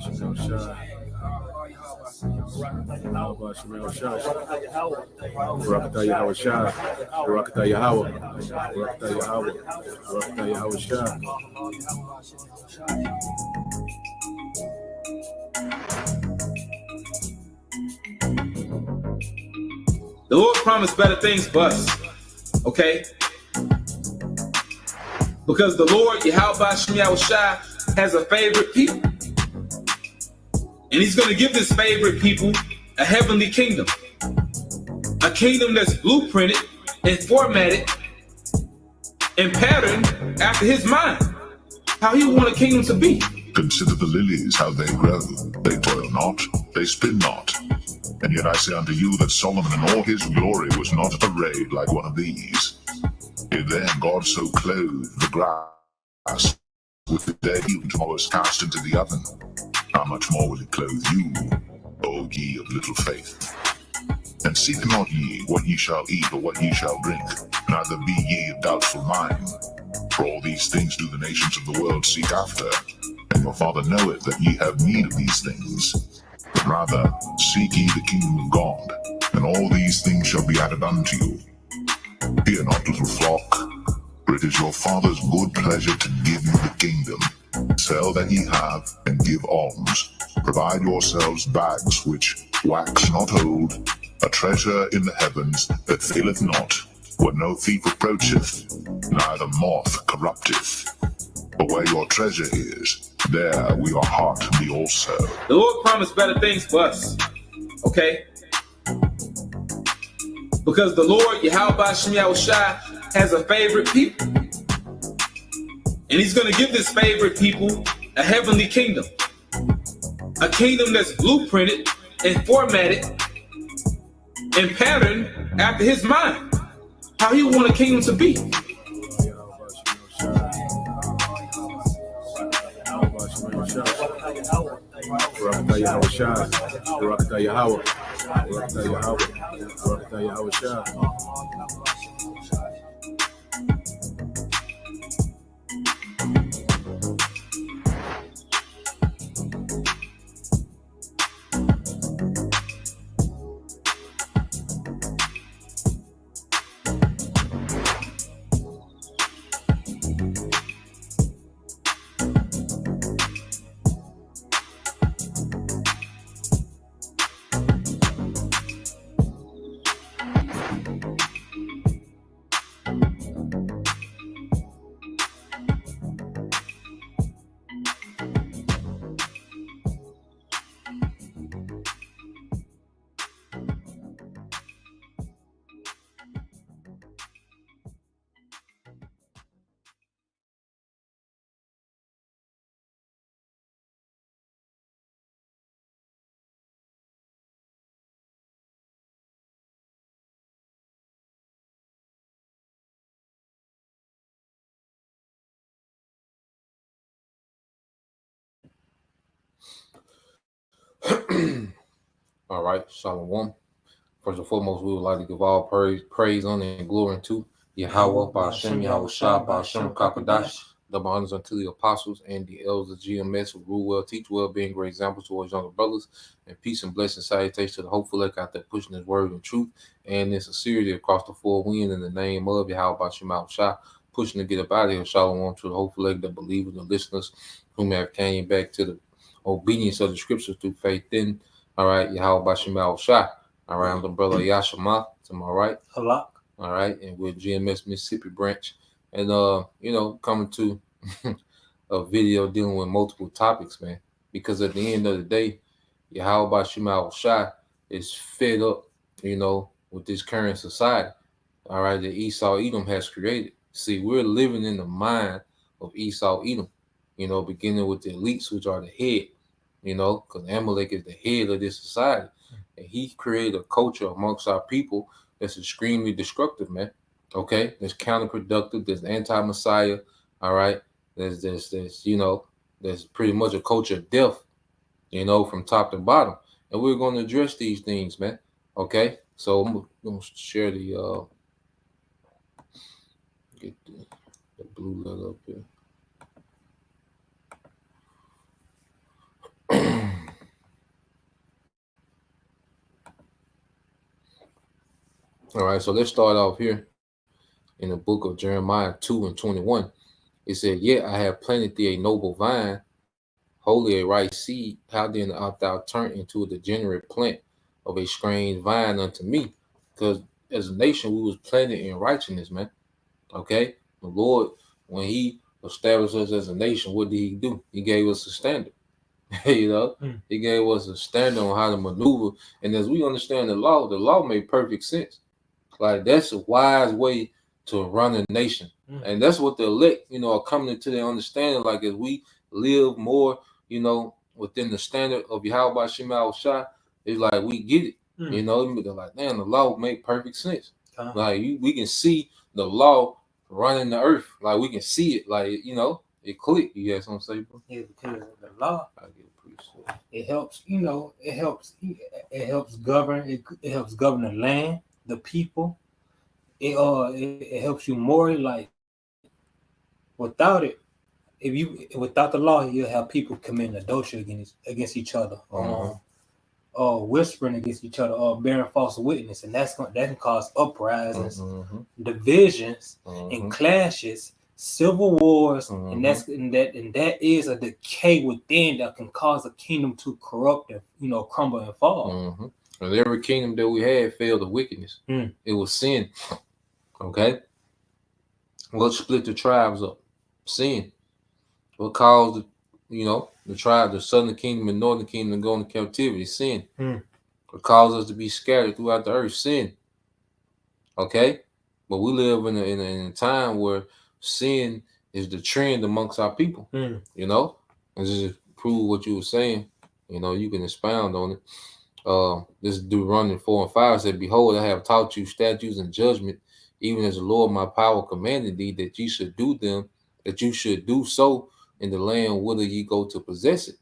Shemel Shah. Yahweh Shemel Shah. Barakatah Yahweh Shah. Barakatah Yahweh. Barakatah Yahweh. Barakatah Yahweh Shah. The Lord promised better things for us, okay? Because the Lord, Yahweh Shemel Shah, has a favorite people. And he's going to give this favorite people a heavenly kingdom. A kingdom that's blueprinted and formatted and patterned after his mind. How he want a kingdom to be. Consider the lilies, how they grow. They toil not, they spin not. And yet I say unto you that Solomon in all his glory was not arrayed like one of these. If then God so clothed the grass, with the day even tomorrow is cast into the oven, how much more will he clothe you, O ye of little faith? And seek not ye what ye shall eat or what ye shall drink, neither be ye of doubtful mind. For all these things do the nations of the world seek after, and your Father knoweth that ye have need of these things. But rather seek ye the kingdom of God, and all these things shall be added unto you. Fear not, little flock, for it is your Father's good pleasure to give you the kingdom. Sell that ye have, and give alms. Provide yourselves bags which wax not old, a treasure in the heavens that faileth not, where no thief approacheth, neither moth corrupteth. For where your treasure is, there will your heart be also. The Lord promised better things for us, okay? Because the Lord, Yahweh Shemel Shah, has a favorite people. And he's going to give this favorite people a heavenly kingdom. A kingdom that's blueprinted and formatted and patterned after his mind. How he want a kingdom to be. Barakatah Yahweh Shah. Barakatah Yahweh. Barakatah Yahweh. Barakatah Yahweh Shah. All right, Shalom. First and foremost, we would like to give all praise, honor, and glory to Yahweh, Ba'ashem, Yahweh Shah, Ba'ashem, Kakadash, double honors unto the apostles and the elders of GMS who rule well, teach well, being great examples towards younger brothers, and peace and blessing salutations to the hopeful elect out there pushing his word and truth and in sincerity across the four winds in the name of Yahweh, Ba'ashem, Yahweh Shah, pushing to get up out of here. Shalom to the hopeful elect, the believers, the listeners who may have came back to the obedience of the scriptures through faith in. All right, Yahweh, Ba'ashem, Yahweh Shah. All right, I'm the brother Yashima to my right. Halak. All right, and we're GMS Mississippi branch. And coming to a video dealing with multiple topics, man. Because at the end of the day, Yahweh Shema Shai is fed up, with this current society. All right, that Esau Edom has created. See, we're living in the mind of Esau Edom, beginning with the elites, which are the head, because Amalek is the head of this society. And he created a culture amongst our people that's extremely destructive, man. Okay, that's counterproductive. There's anti-Messiah. All right, there's pretty much a culture of death, from top to bottom. And we're going to address these things, man. Okay, so I'm going to share the get the blue letter up here. All right, so let's start off here in the book of Jeremiah 2 and 21. It said, "Yet I have planted thee a noble vine, wholly a right seed. How then art thou turned into a degenerate plant of a strange vine unto me?" Because as a nation, we was planted in righteousness, man. Okay? The Lord, when he established us as a nation, what did he do? He gave us a standard. He gave us a standard on how to maneuver. And as we understand the law made perfect sense. Like that's a wise way to run a nation. And that's what the elect, are coming into their understanding. Like as we live more, within the standard of Yahweh Shema Shai, it's like we get it. They're like, man, the law make perfect sense. Like we can see the law running the earth. Like we can see it. Like, it click. You got something to say, bro? Yeah, because the law, it helps, it helps govern, it helps govern the land, the people. It helps you more. Like without it, without the law, you'll have people committing adultery against each other, whispering against each other, or bearing false witness, and that can cause uprisings, divisions, and clashes, civil wars, and that is a decay within that can cause a kingdom to corrupt and crumble and fall. And every kingdom that we had failed to wickedness. It was sin. Okay, what split the tribes up? Sin. What caused the tribe, the southern kingdom and northern kingdom to go into captivity? Sin. What caused us to be scattered throughout the earth? Sin. Okay, but we live in a time where sin is the trend amongst our people. And just to prove what you were saying, you can expound on it. This Deuteronomy 4 and 5 said, "Behold, I have taught you statutes and judgment, even as the Lord my power commanded thee, that ye should do them, that you should do so in the land whither ye go to possess it.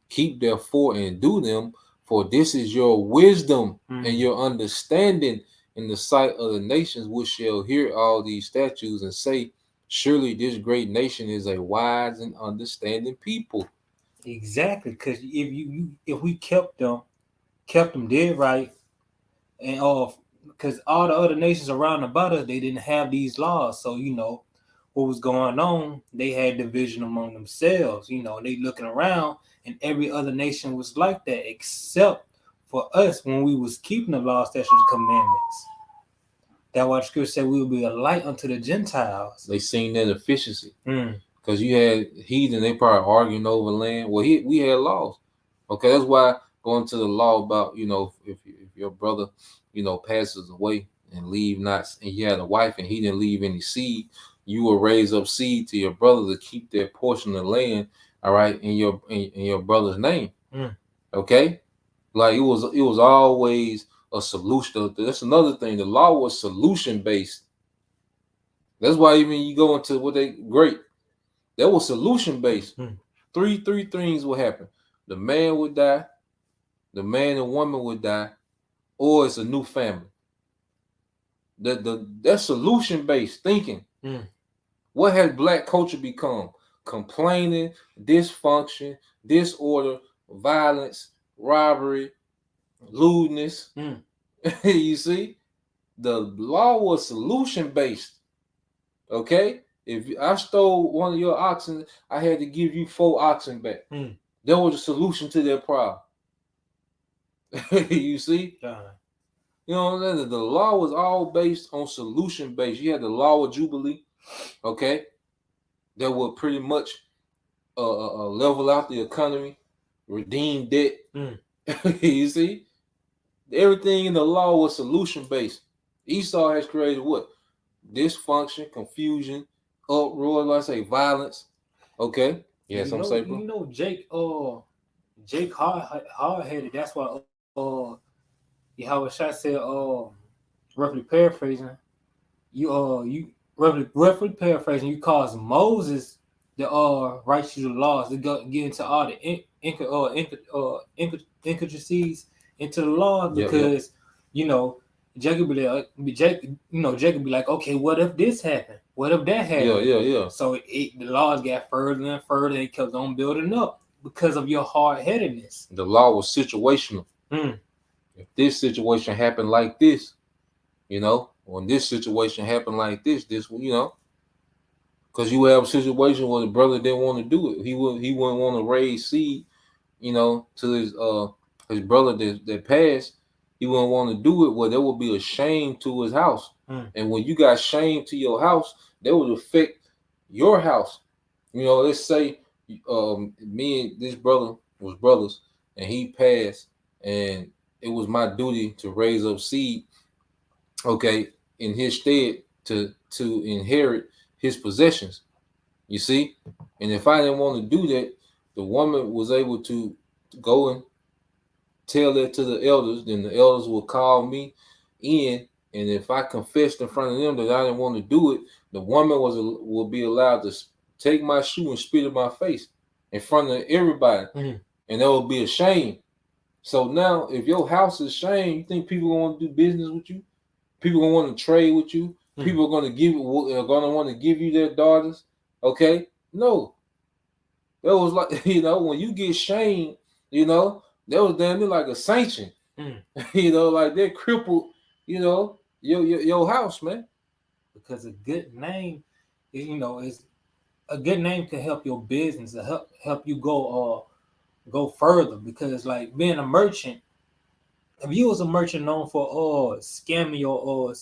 Keep therefore and do them, for this is your wisdom and your understanding in the sight of the nations, which shall hear all these statutes and say, surely this great nation is a wise and understanding people." Exactly, because if we kept them dead right, and because all the other nations around about us, they didn't have these laws. So what was going on, they had division among themselves. They looking around, and every other nation was like that, except for us when we was keeping the law, statutes, and commandments. That's why the scripture said we will be a light unto the Gentiles. They seen that efficiency. Because you had heathen, they probably arguing over land. Well, we had laws. Okay, that's why going to the law about, if your brother, passes away and leave not, and you had a wife and he didn't leave any seed, you will raise up seed to your brother to keep their portion of land, all right, in your brother's name. Okay, like it was always a solution. That's another thing. The law was solution based. That's why even you go into what they great. That was solution based. Three things would happen. The man would die, the man and woman would die, or it's a new family. That's solution based thinking. What has black culture become? Complaining, dysfunction, disorder, violence, robbery, lewdness. You see, the law was solution based. Okay, if I stole one of your oxen, I had to give you 4 oxen back. That was a solution to their problem. You see, the law was all based on solution based. You had the law of Jubilee, okay, that would pretty much level out the economy, redeem debt. You see, everything in the law was solution based. Esau has created what? Dysfunction, confusion, uproar, like I say, violence. Okay. Yeah, some say, bro. Jake hard-headed. That's why Yahweh Shai said, roughly paraphrasing, you roughly paraphrasing, you cause Moses to write you the laws to get into all the intricacies into the law, because Jacob be like, okay, what if this happened? What if that happened? Yeah. So the laws got further and further. It kept on building up. because of your hard headedness. The law was situational. Mm. If this situation happened like this, when this situation happened like this, because you have a situation where the brother didn't want to do it. He wouldn't want to raise seed, to his brother that passed. He wouldn't want to do it. Well, there would be a shame to his house. And when you got shame to your house, that would affect your house. Let's say me and this brother was brothers, and he passed, and it was my duty to raise up seed, okay, in his stead to inherit his possessions. You see, and if I didn't want to do that, the woman was able to go and tell that to the elders. Then the elders will call me in, and if I confessed in front of them that I didn't want to do it, the woman will be allowed to take my shoe and spit in my face in front of everybody, and that would be a shame. So now, if your house is shame, you think people gonna want to do business with you? People gonna want to trade with you? People are gonna want to give you their daughters? Okay, no. That was like when you get shamed, that was damn near like a sanction. Like they crippled, your house, man. Because a good name, is a good name can help your business, to help you go further. Because like being a merchant, if you was a merchant known for scamming your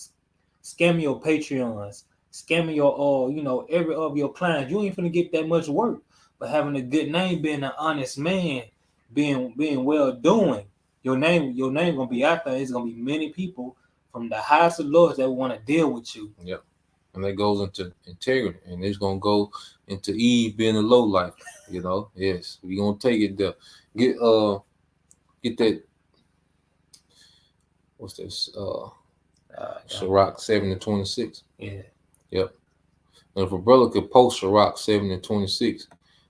Patreons, scamming your every of your clients, you ain't finna get that much work. But having a good name, being an honest man, being well doing, your name gonna be out there. It's gonna be many people from the highest of lords that want to deal with you. Yep. And that goes into integrity, and it's gonna go into Eve being a low life. Yes, we're gonna take it there. Get that. What's this? Sirach 7:26. Yeah. Yep. And if a brother could post Sirach 7:26,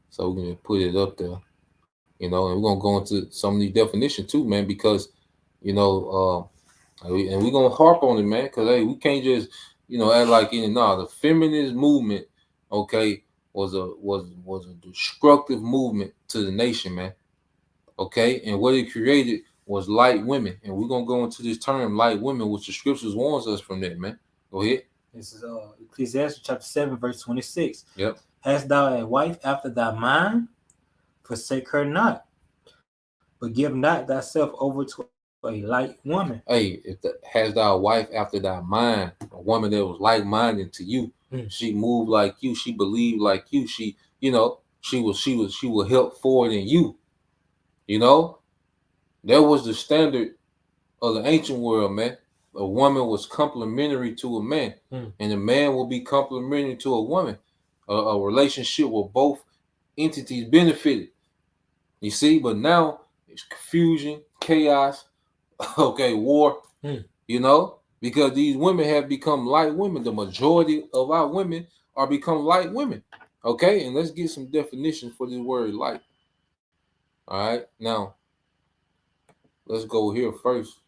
so we're gonna put it up there. And we're gonna go into some of these definitions too, man, because and we're gonna harp on it, man, because we can't just act like the feminist movement, okay, was a destructive movement to the nation, man. Okay, and what it created was light women, and we're gonna go into this term light women, which the scriptures warns us from that, man. Go ahead. This is Ecclesiastes chapter 7, verse 26. Yep. Hast thou a wife after thy mind? Forsake her not, but give not thyself over to a light woman. Hey, has thou a wife after thy mind, a woman that was like-minded to you, she moved like you, she believed like you, she will help forward in you. That was the standard of the ancient world, man. A woman was complementary to a man, and a man will be complementary to a woman. A relationship where both entities benefited. You see, but now it's confusion, chaos, okay, war. Because these women have become light women. The majority of our women are become light women. Okay, and let's get some definitions for this word light. All right, now let's go here first.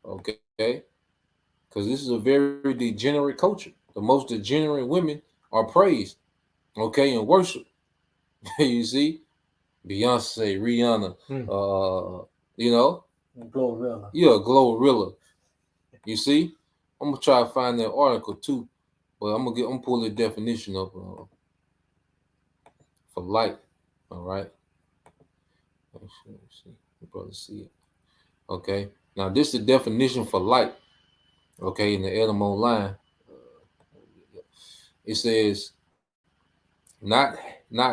Okay, because this is a very degenerate culture. The most degenerate women are praised, okay, and worship. You see, Beyonce, Rihanna, Glorilla. Yeah, Glorilla. You see, I'm gonna try to find that article too, but I'm gonna pull the definition up for light. All right. Let's see. You probably see it. Okay. Now this is the definition for light. Okay, in the etymology line, it says not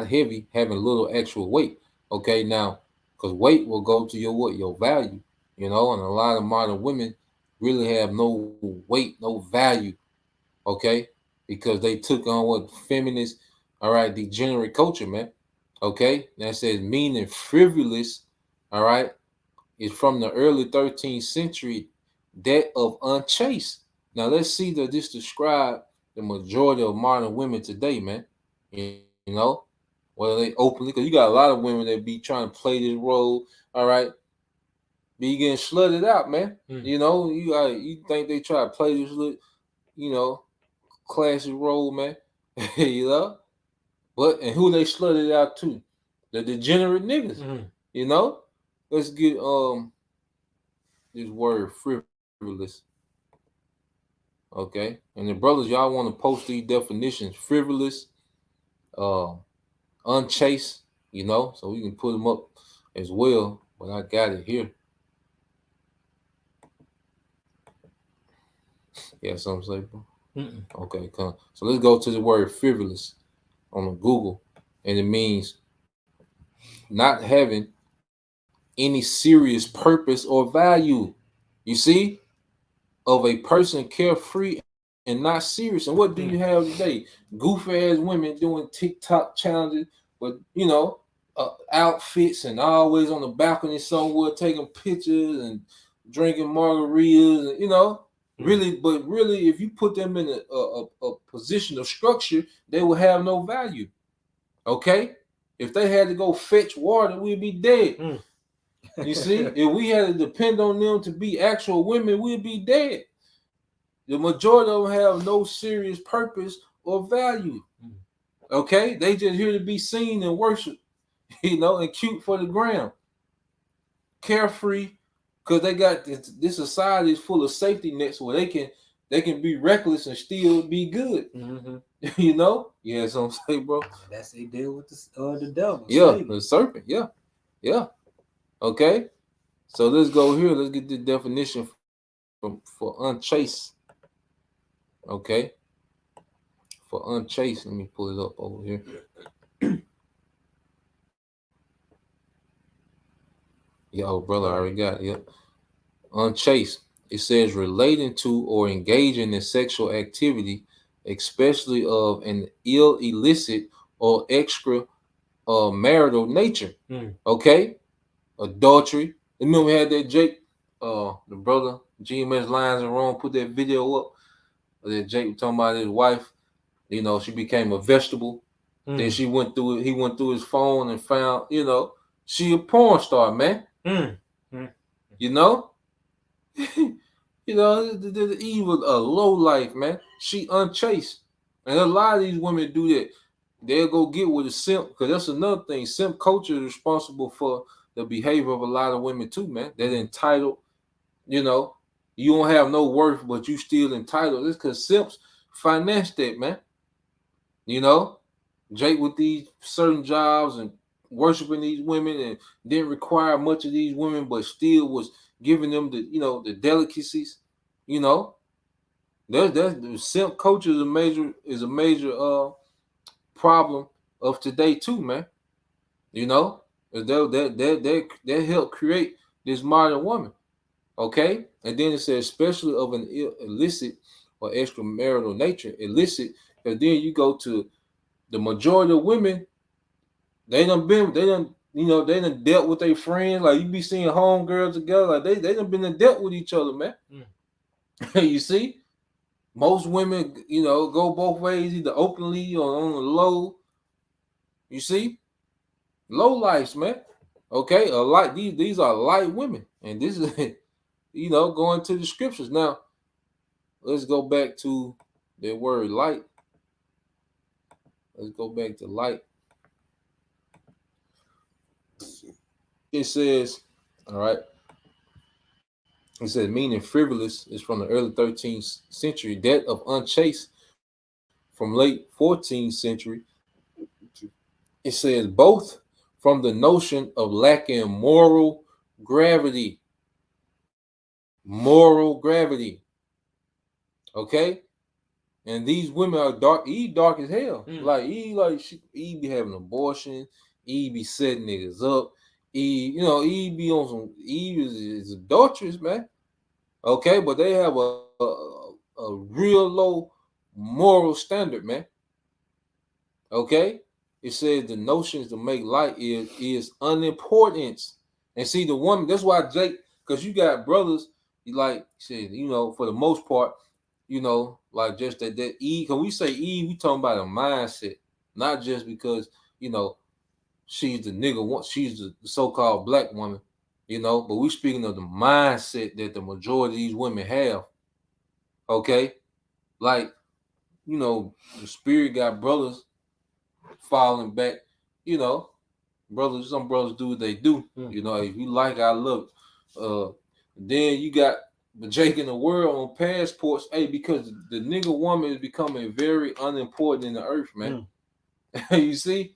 heavy, having little actual weight. Okay, now because weight will go to your value, and a lot of modern women really have no weight, no value. Okay, because they took on what feminist, all right, degenerate culture, man. Okay, that says meaning frivolous, all right, is from the early 13th century, that of unchaste. Now let's see that this describe the majority of modern women today, man. Whether they openly, because you got a lot of women that be trying to play this role, all right, be getting slutted out, man. You think they try to play this, classic role, man. But and who they slutted out to? The degenerate niggas. Mm-hmm. You know? Let's get this word frivolous. Okay. And the brothers, y'all want to post these definitions. Frivolous, uh, unchaste, you know, so we can put them up as well. But I got it here. Yeah, something say, bro. Okay, come. So let's go to the word frivolous on the Google, and it means not having any serious purpose or value. You see, of a person carefree and not serious. And what do you have today? Goofy ass women doing TikTok challenges, but you know, outfits and always on the balcony somewhere taking pictures and drinking margaritas, and you know, really, but really, if you put them in a position of structure, they will have no value. Okay, if they had to go fetch water, we'd be dead. You see, if we had to depend on them to be actual women, we'd be dead. The majority of them have no serious purpose or value. Okay, they just here to be seen and worshiped, you know, and cute for the gram. Carefree, because they got this society is full of safety nets where they can be reckless and still be good. You know, yeah, so I'm saying, bro. That's they deal with the devil. Yeah, Satan. the serpent. Yeah. Okay, so let's go here. Let's get the definition for unchaste. Okay, for unchaste, let me pull it up over here. Yo, brother, I already got it. Yep. Unchaste. It says relating to or engaging in sexual activity, especially of an illicit or extra marital nature. Okay, adultery. Remember we had that Jake, the brother GMS Lines and Rome put that video up. That Jake was talking about his wife. You know, she became a vegetable. Then she went through it. He went through his phone and found, you know, she a porn star, man. You know, you know, the evil, a low life, man. She unchaste, and a lot of these women do that. They'll go get with a simp, because that's another thing. Simp culture is responsible for the behavior of a lot of women too, man. They're entitled. You know, you don't have no worth, but you still entitled. It's because simps finance that, man. You know, Jake with these certain jobs and worshiping these women and didn't require much of these women, but still was giving them the, you know, the delicacies. You know, that's the simp culture is a major problem of today too, man. You know, that helped create this modern woman. Okay, and then it says especially of an illicit or extramarital nature, illicit, and then you go to the majority of women, they done, you know, they done dealt with their friends. Like you be seeing homegirls together, like they done been dealt with each other, man. You see, most women, you know, go both ways, either openly or on the low. You see, low lives, man. Okay, these are light women, and this is, you know, going to the scriptures now. Let's go back to the word light. Let's go back to light. It says, all right. It says meaning frivolous is from the early 13th century, that of unchaste from late 14th century. It says both from the notion of lacking moral gravity. Moral gravity. Okay? And these women are dark. Eve dark as hell. Like Eve be having abortion. Eve be setting niggas up. Eve, you know, Eve be on some. Eve is adulterous, man. Okay, but they have a real low moral standard, man. Okay, it says the notions to make light is unimportant. And see the woman. That's why Jake, because you got brothers. Like said, you know, for the most part, you know, like just that Eve. Because we say Eve, we talking about a mindset, not just because you know she's the nigga. She's the so-called black woman, you know. But we speaking of the mindset that the majority of these women have. Okay, like you know, the spirit got brothers falling back, you know, brothers, some brothers do what they do. Mm. You know, if you like, I love it. Then you got Jake in the world on passports. Hey, because the nigga woman is becoming very unimportant in the earth, man. You see,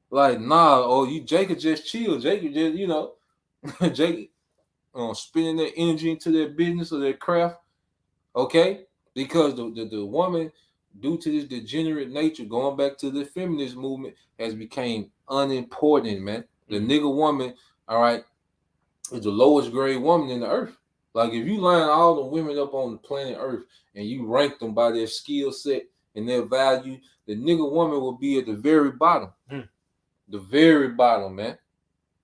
like nah, oh you Jake could just chill. Jake could just Jake spending their energy into their business or their craft. Okay, because the woman, due to this degenerate nature, going back to the feminist movement, has become unimportant, man. The nigga woman, all right, is the lowest grade woman in the earth. Like if you line all the women up on the planet Earth and you rank them by their skill set and their value, the nigga woman will be at the very bottom. The very bottom, man.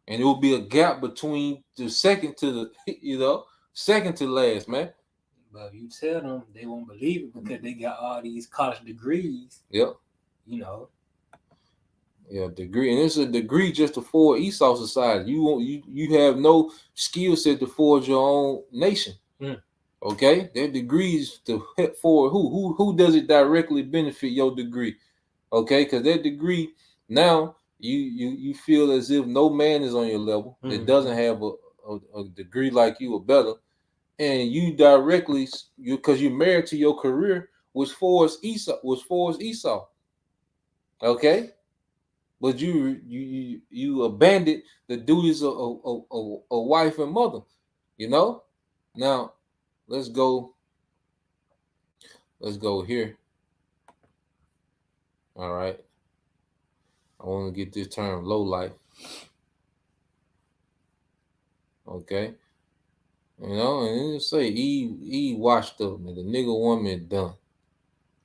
And it will be a gap between the second to the second to last, man. But if you tell them, they won't believe it because they got all these college degrees. Yep. You know. Yeah, degree, and it's a degree just to forge Esau society. You have no skill set to forge your own nation. Okay, their degrees to hit forward. Who does it directly benefit your degree? Okay, because that degree now you feel as if no man is on your level that doesn't have a degree like you or better, and you directly because you're married to your career was forced Esau. Okay. But you abandoned the duties of a wife and mother, you know. Now, let's go here. All right, I want to get this term low life. Okay, and it say Eve washed up, and the nigga woman done.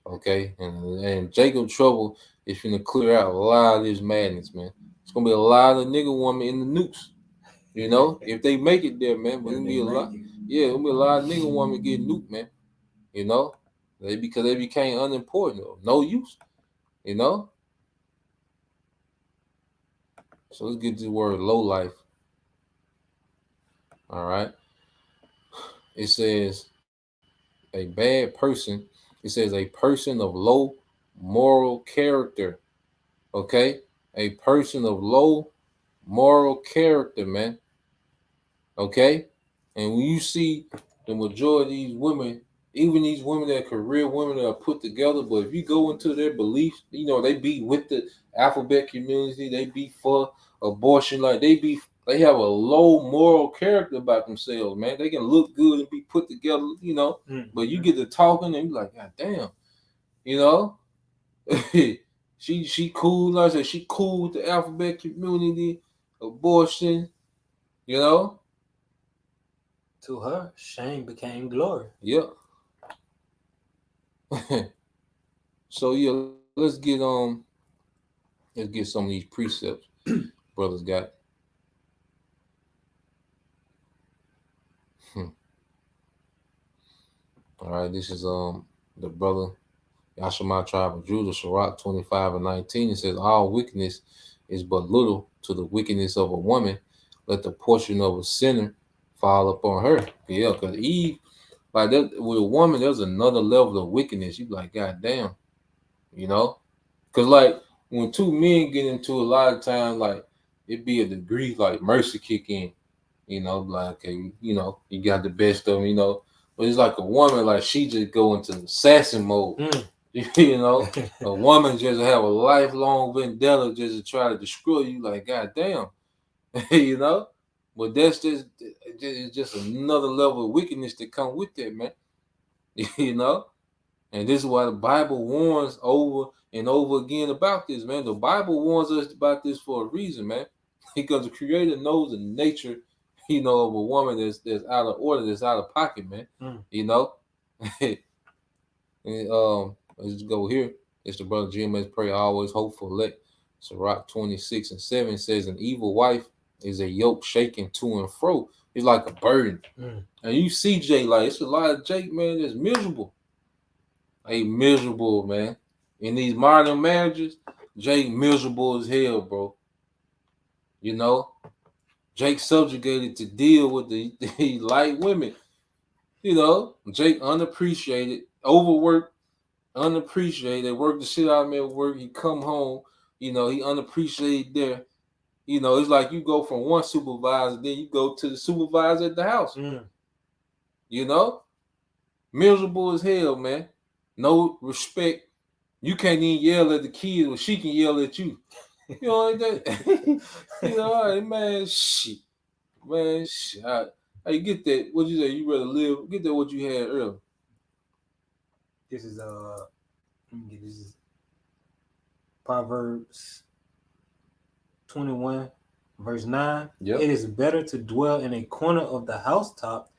Okay, and Jacob Trouble is finna clear out a lot of this madness, man. It's gonna be a lot of nigga woman in the nukes. You know, if they make it there, man, but gonna be a lot. Yeah, gonna be a lot of nigga woman getting nuked, man. You know, because they became unimportant, or no use. You know. So let's get to the word low life. All right. It says a bad person. It says a person of low moral character. Okay, a person of low moral character, man. Okay, and when you see the majority of these women, even these women that are career women that are put together, but if you go into their beliefs, they be with the alphabet community, they be for abortion, like they have a low moral character about themselves, man. They can look good and be put together, but you get to talking and you like, God damn, you know, she cool. Like I said, she cool with the alphabet community, abortion, you know. To her, shame became glory. Yeah. So yeah, let's get some of these precepts brothers got. All right, this is the brother Yashima tribe of Judah, Sirach 25 and 19. It says, all wickedness is but little to the wickedness of a woman. Let the portion of a sinner fall upon her. Yeah, because Eve, like that with a woman, there's another level of wickedness. You like, God damn, because like when two men get into a lot of times, like it be a degree like mercy kick in, like okay, you got the best of them, but it's like a woman, like she just go into assassin mode. A woman just have a lifelong vendetta just to try to destroy you. Like, God damn, But that's just another level of wickedness that come with that, man. And this is why the Bible warns over and over again about this, man. The Bible warns us about this for a reason, man. Because the Creator knows the nature, of a woman that's out of order, that's out of pocket, man. And let's go here. It's the brother GMS pray always hope for elect. Sirach 26 and 7 says an evil wife is a yoke shaken to and fro. It's like a burden. And you see Jake, like it's a lot of Jake, man, that's miserable. Miserable, man. In these modern marriages, Jake miserable as hell, bro. Jake subjugated to deal with the light women. Jake unappreciated, overworked, unappreciated. They work the shit out of him at work. He come home, he unappreciated there. You know, it's like you go from one supervisor, then you go to the supervisor at the house. You know, miserable as hell, man. No respect. You can't even yell at the kid, or she can yell at you. You know, like that. You know, man, shit. Man, shit. Hey, get that. What you say? You rather live? Get that what you had earlier. This is let me get this is Proverbs 21, verse 9. Yep. It is better to dwell in a corner of the housetop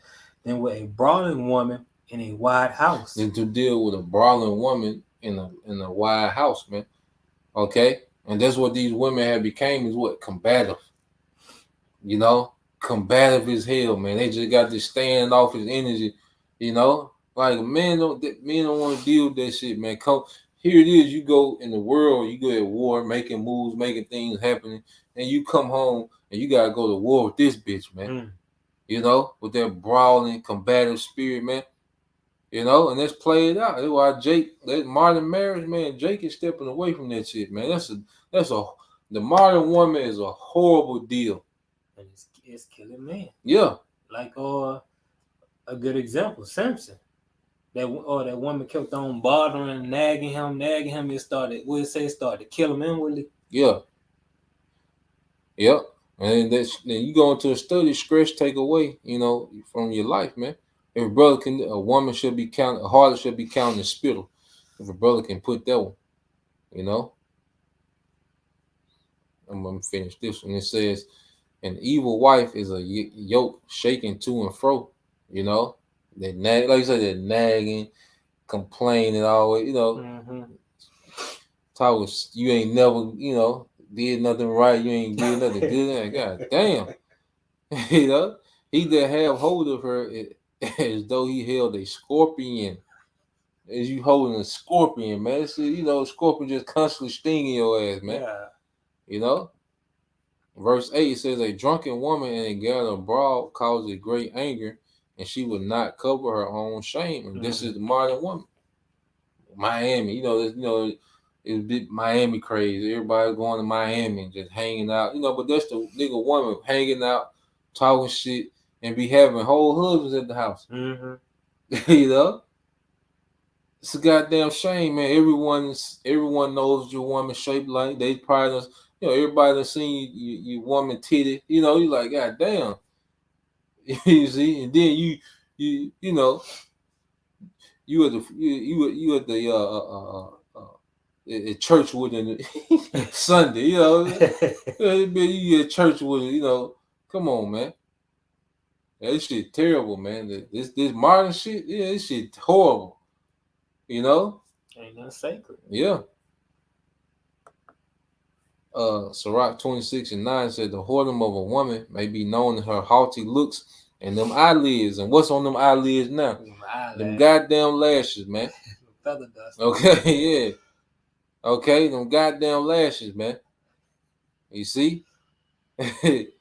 than with a brawling woman in a wide house. Than to deal with a brawling woman in a wide house, man. Okay? And that's what these women have became, is what? Combative. You know? Combative as hell, man. They just got this standoffish energy, you know? Like, men don't want to deal with that shit, man. Come here it is, you go in the world, you go at war, making moves, making things happening, and you come home and you gotta go to war with this bitch, man. You know, with that brawling, combative spirit, man. You know, and let's play it out. That's why that modern marriage, man, Jake is stepping away from that shit, man. The modern woman is a horrible deal. And it's killing men. Yeah. Like a good example, Simpson. That woman kept on bothering, nagging him. It started to kill him inwardly. Yeah. Yep. And then you go into a study, stress take away, you know, from your life, man. If a woman should be counted, a harlot should be counted in spittle. If a brother can put that one, you know. I'm gonna finish this one. It says, an evil wife is a yoke shaking to and fro, you know. They nag, like you said, they're nagging, complaining always, you know. Talk, you ain't never, you know, did nothing right, you ain't did nothing good. God damn. You know, he that have hold of her as though he held a scorpion. As you holding a scorpion, man. So, you know, scorpion just constantly stinging your ass, man. Yeah. You know? Verse 8 says, a drunken woman in a gathering abroad causes great anger, and she would not cover her own shame. And this is the modern woman. Miami, it's big Miami crazy. Everybody going to Miami and just hanging out, you know, but that's the nigga woman hanging out, talking shit, and be having whole husbands at the house. You know? It's a goddamn shame, man. Everyone knows your woman shaped like they probably, you know, everybody done seen your woman titty. You know, you like, God damn. You see, and then you know, you at church with it Sunday, you know. You at church with it, you know. Come on, man. This shit terrible, man. This modern shit, yeah, this shit horrible. You know? Ain't nothing sacred. Yeah. Sirach 26:9 said the whoredom of a woman may be known in her haughty looks and them eyelids. And what's on them eyelids now? Them goddamn lashes, man. Feather dust. Okay, yeah. Okay, them goddamn lashes, man. You see? It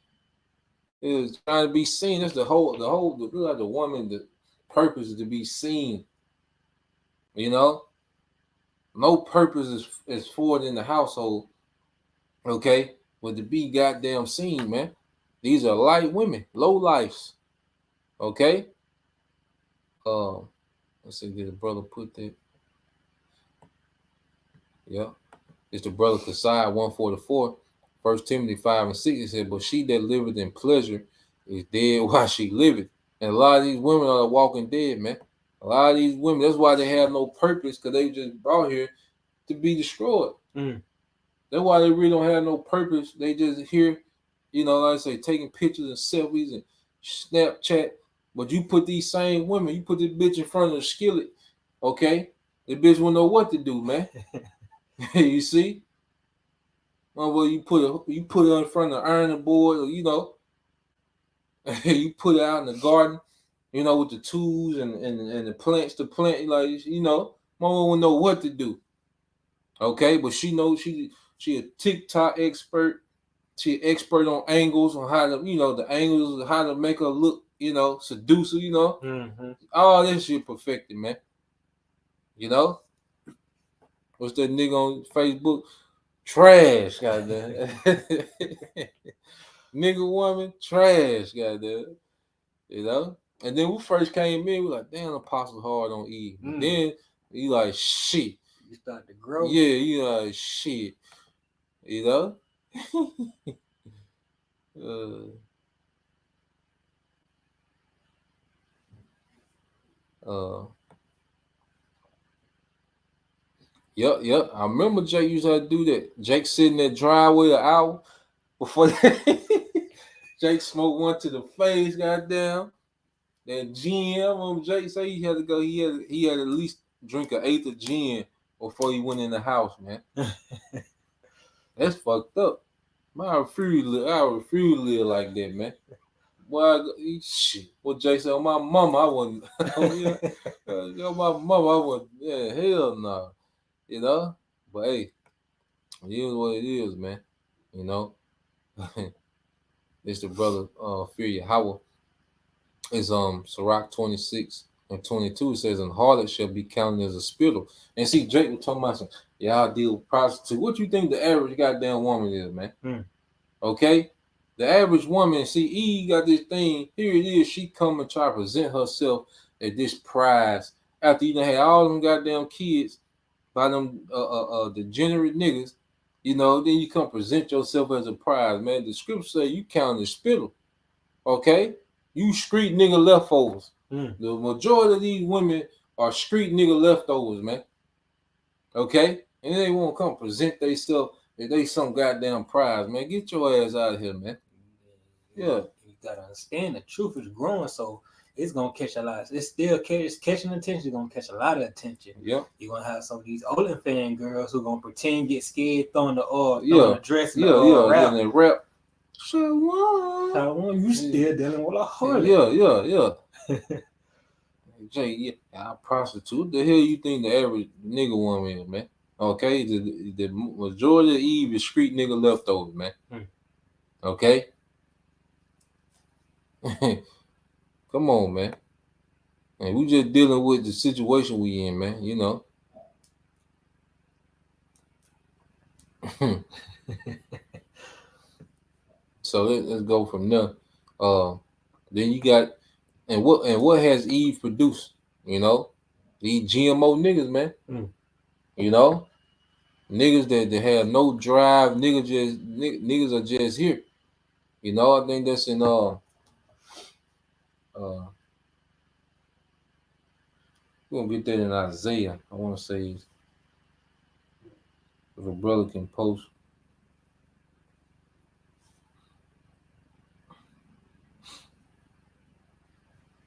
was trying to be seen. That's the woman, the purpose is to be seen. You know? No purpose is for it in the household. Okay? But to be goddamn seen, man. These are light women, low lives. Okay? Let's see, did the brother put that? Yeah. It's the brother Kasai 144. 1 Timothy 5:6, it said, but she that liveth in pleasure is dead while she liveth. And a lot of these women are walking dead, man. A lot of these women, that's why they have no purpose, because they just brought here to be destroyed. That's why they really don't have no purpose. They just here, you know, like I say, taking pictures and selfies and Snapchat. But you put these same women, you put this bitch in front of the skillet, okay? The bitch won't know what to do, man. You see? Well, you put her in front of the ironing board, or, you know, you put it out in the garden, you know, with the tools and the plants to plant, like, you know, mama won't know what to do. Okay, but she knows she a TikTok expert. She an expert on angles, on how to, you know, the angles, how to make her look, you know, seducer, you know. All this shit perfected, man. You know? What's that nigga on Facebook? trash, goddamn. Nigga, woman, trash, goddamn. You know. And then we first came in, we like, damn, Apostle hard on Eve. But then you like, shit. You start to grow. Yeah, you like, shit. You know. Yep. I remember Jake used to do that. Jake sitting in that driveway an hour before Jake smoked one to the face, goddamn. That gin, Jake say he had to go. He had at least drink an eighth of gin before he went in the house, man. That's fucked up. I refuse to live like that, man. Boy, shit. What Jay said, on my mama, I wasn't. On my mama, I wasn't. Yeah, hell no. You know? But hey, it is what it is, man. You know? It's the brother, Fear Yahweh. It's Sirach 26 and 22. It says, and harlot shall be counted as a spittle. And see, Jake was talking about some, y'all deal with prostitute. What you think the average goddamn woman is, man? Okay? The average woman, see, Eve got this thing. Here it is. She come and try to present herself at this prize after you done had all them goddamn kids by them degenerate niggas. You know, then you come present yourself as a prize, man. The scripture say you count as spittle. Okay? You street nigga leftovers. The majority of these women are street nigga leftovers, man. Okay? And they won't come present themselves if they some goddamn prize, man. Get your ass out of here, man. Yeah. You gotta understand the truth is growing, so it's gonna catch a lot. It's still catching attention. It's gonna catch a lot of attention. Yep. You're gonna have some of these older fan girls who gonna pretend get scared, throwing the throwing the dress, and rap. And rap. You still dealing with a harlot. Yeah. Jay, yeah, I prostitute. The hell you think the average nigga woman is, man? Okay, the majority of Eve is street nigga leftovers, man. Okay. Come on, man. And we just dealing with the situation we in, man. You know. So let's go from there. Then you got and what has Eve produced? You know, these GMO niggas, man. You know, niggas that have no drive. Niggas are just here. You know, I think that's in we're gonna get that in Isaiah. I want to say if a brother can post.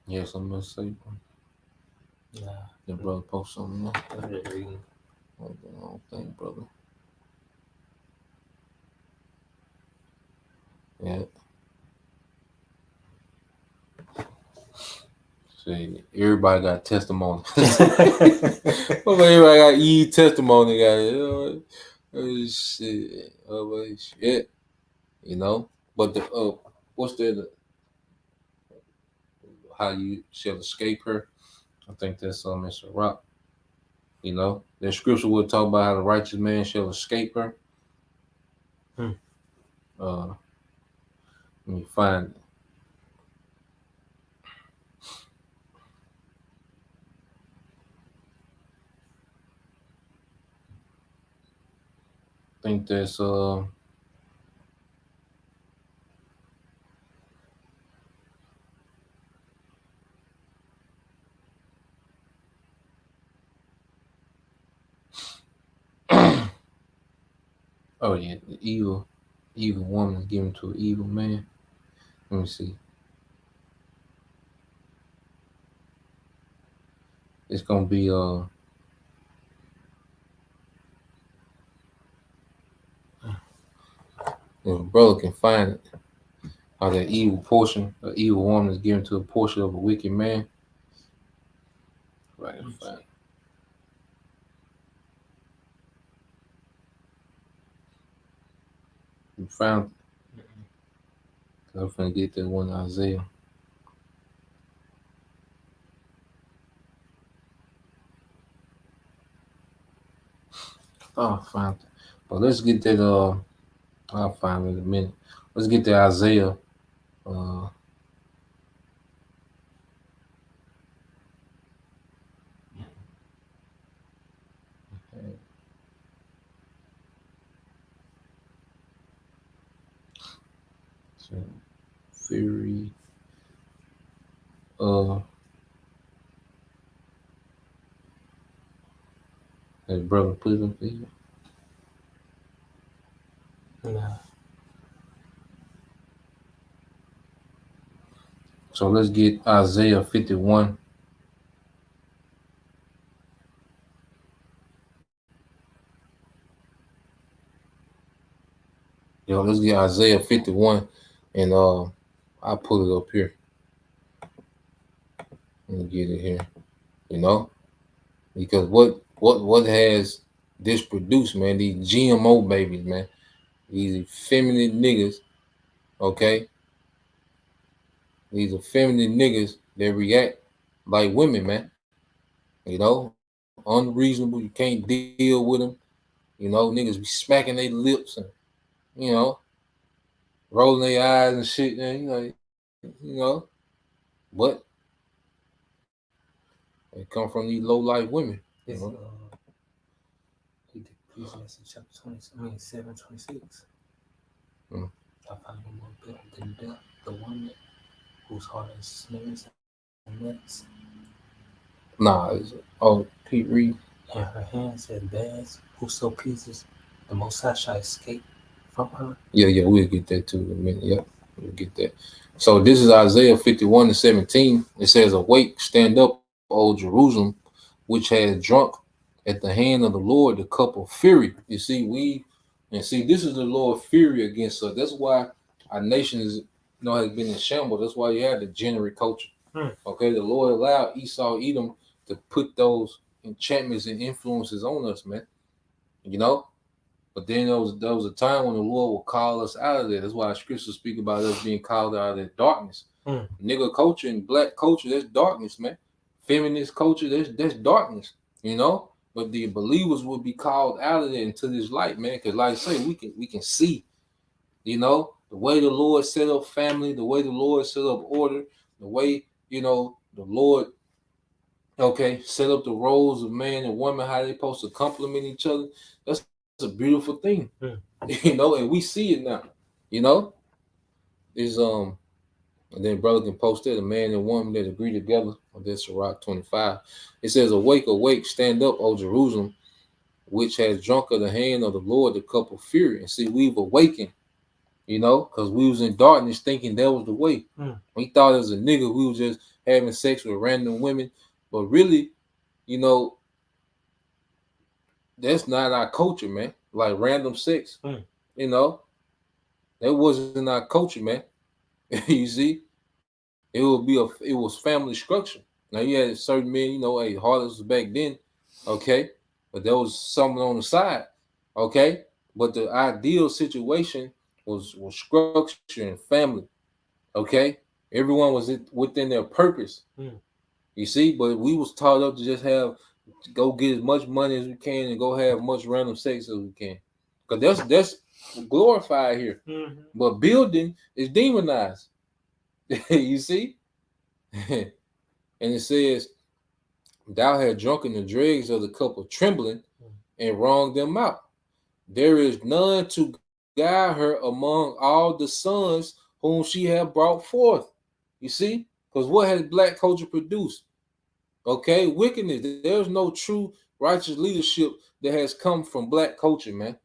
Yes, I'm gonna say. Yeah. The brother post something. I'm just reading. I don't think, brother. Yeah. See, everybody got testimony. Well, everybody got testimony, guys. Shit. You know, but the what's the how you shall escape her? I think that's Mr. Rock. You know, the scripture will talk about how the righteous man shall escape her. Let me find it. I think that's oh yeah, the evil woman is given to an evil man. Let me see. It's gonna be if a brother can find it, how that evil woman is given to a portion of a wicked man. Right, find it. You found it. I'm gonna get that one Isaiah. Oh, I found it. But let's get that. I'll find it in a minute. Let's get to Isaiah. Uh, so, Fury. Uh, his brother put it up there. Nah. So let's get Isaiah 51. Let's get Isaiah 51, and I'll pull it up here. Let me get it here. Because what has this produced, man? These GMO babies, man. These effeminate niggas, okay? These effeminate niggas that react like women, man. Unreasonable. You can't deal with them. Niggas be smacking their lips and you know rolling their eyes and shit. And but they come from these low life women. This Ecclesiastes chapter 7:26. Mm. I find no more better than death, the woman whose heart is snares and nets, Nah, Pete Reed. and her hands and bags, whoso pleases the Most High shall escape from her. Yeah, we'll get that too in a minute. Yep, we'll get that. So this is Isaiah 51:17. It says, "Awake, stand up, O Jerusalem, which has drunk at the hand of the Lord the cup of fury." You see, this is the Lord fury against us. That's why our nation has been in shambles. That's why you have the degenerate culture. Okay, the Lord allowed Esau, Edom to put those enchantments and influences on us, man. But then there was a time when the Lord will call us out of there. That's why scriptures speak about us being called out of that darkness. Nigga culture and black culture, that's darkness, man. Feminist culture, that's darkness, But the believers will be called out of there into this light, man. Because like I say, we can see, the way the Lord set up family, the way the Lord set up order, the way, the Lord set up the roles of man and woman, how they supposed to complement each other. That's a beautiful thing. And we see it now. Is and then brother can post it, a man and woman that agree together. That's Sirach 25. It says, "Awake, awake, stand up, O Jerusalem, which has drunk of the hand of the Lord the cup of fury." And see, we've awakened, because we was in darkness thinking that was the way. We thought as a nigga we was just having sex with random women, but really, that's not our culture, man. Like random sex, that wasn't our culture, man. You see, it was family structure. Now you had certain men, harlots was back then, okay, but there was someone on the side, okay. But the ideal situation was structure and family, okay. Everyone was within their purpose. You see, but we was taught up to just go get as much money as we can and go have much random sex as we can, because that's glorified here. But building is demonized. You see. And it says, "Thou hast drunken the dregs of the cup of trembling and wronged them out. There is none to guide her among all the sons whom she hath brought forth." You see, because what has black culture produced? Okay, wickedness. There's no true righteous leadership that has come from black culture, man.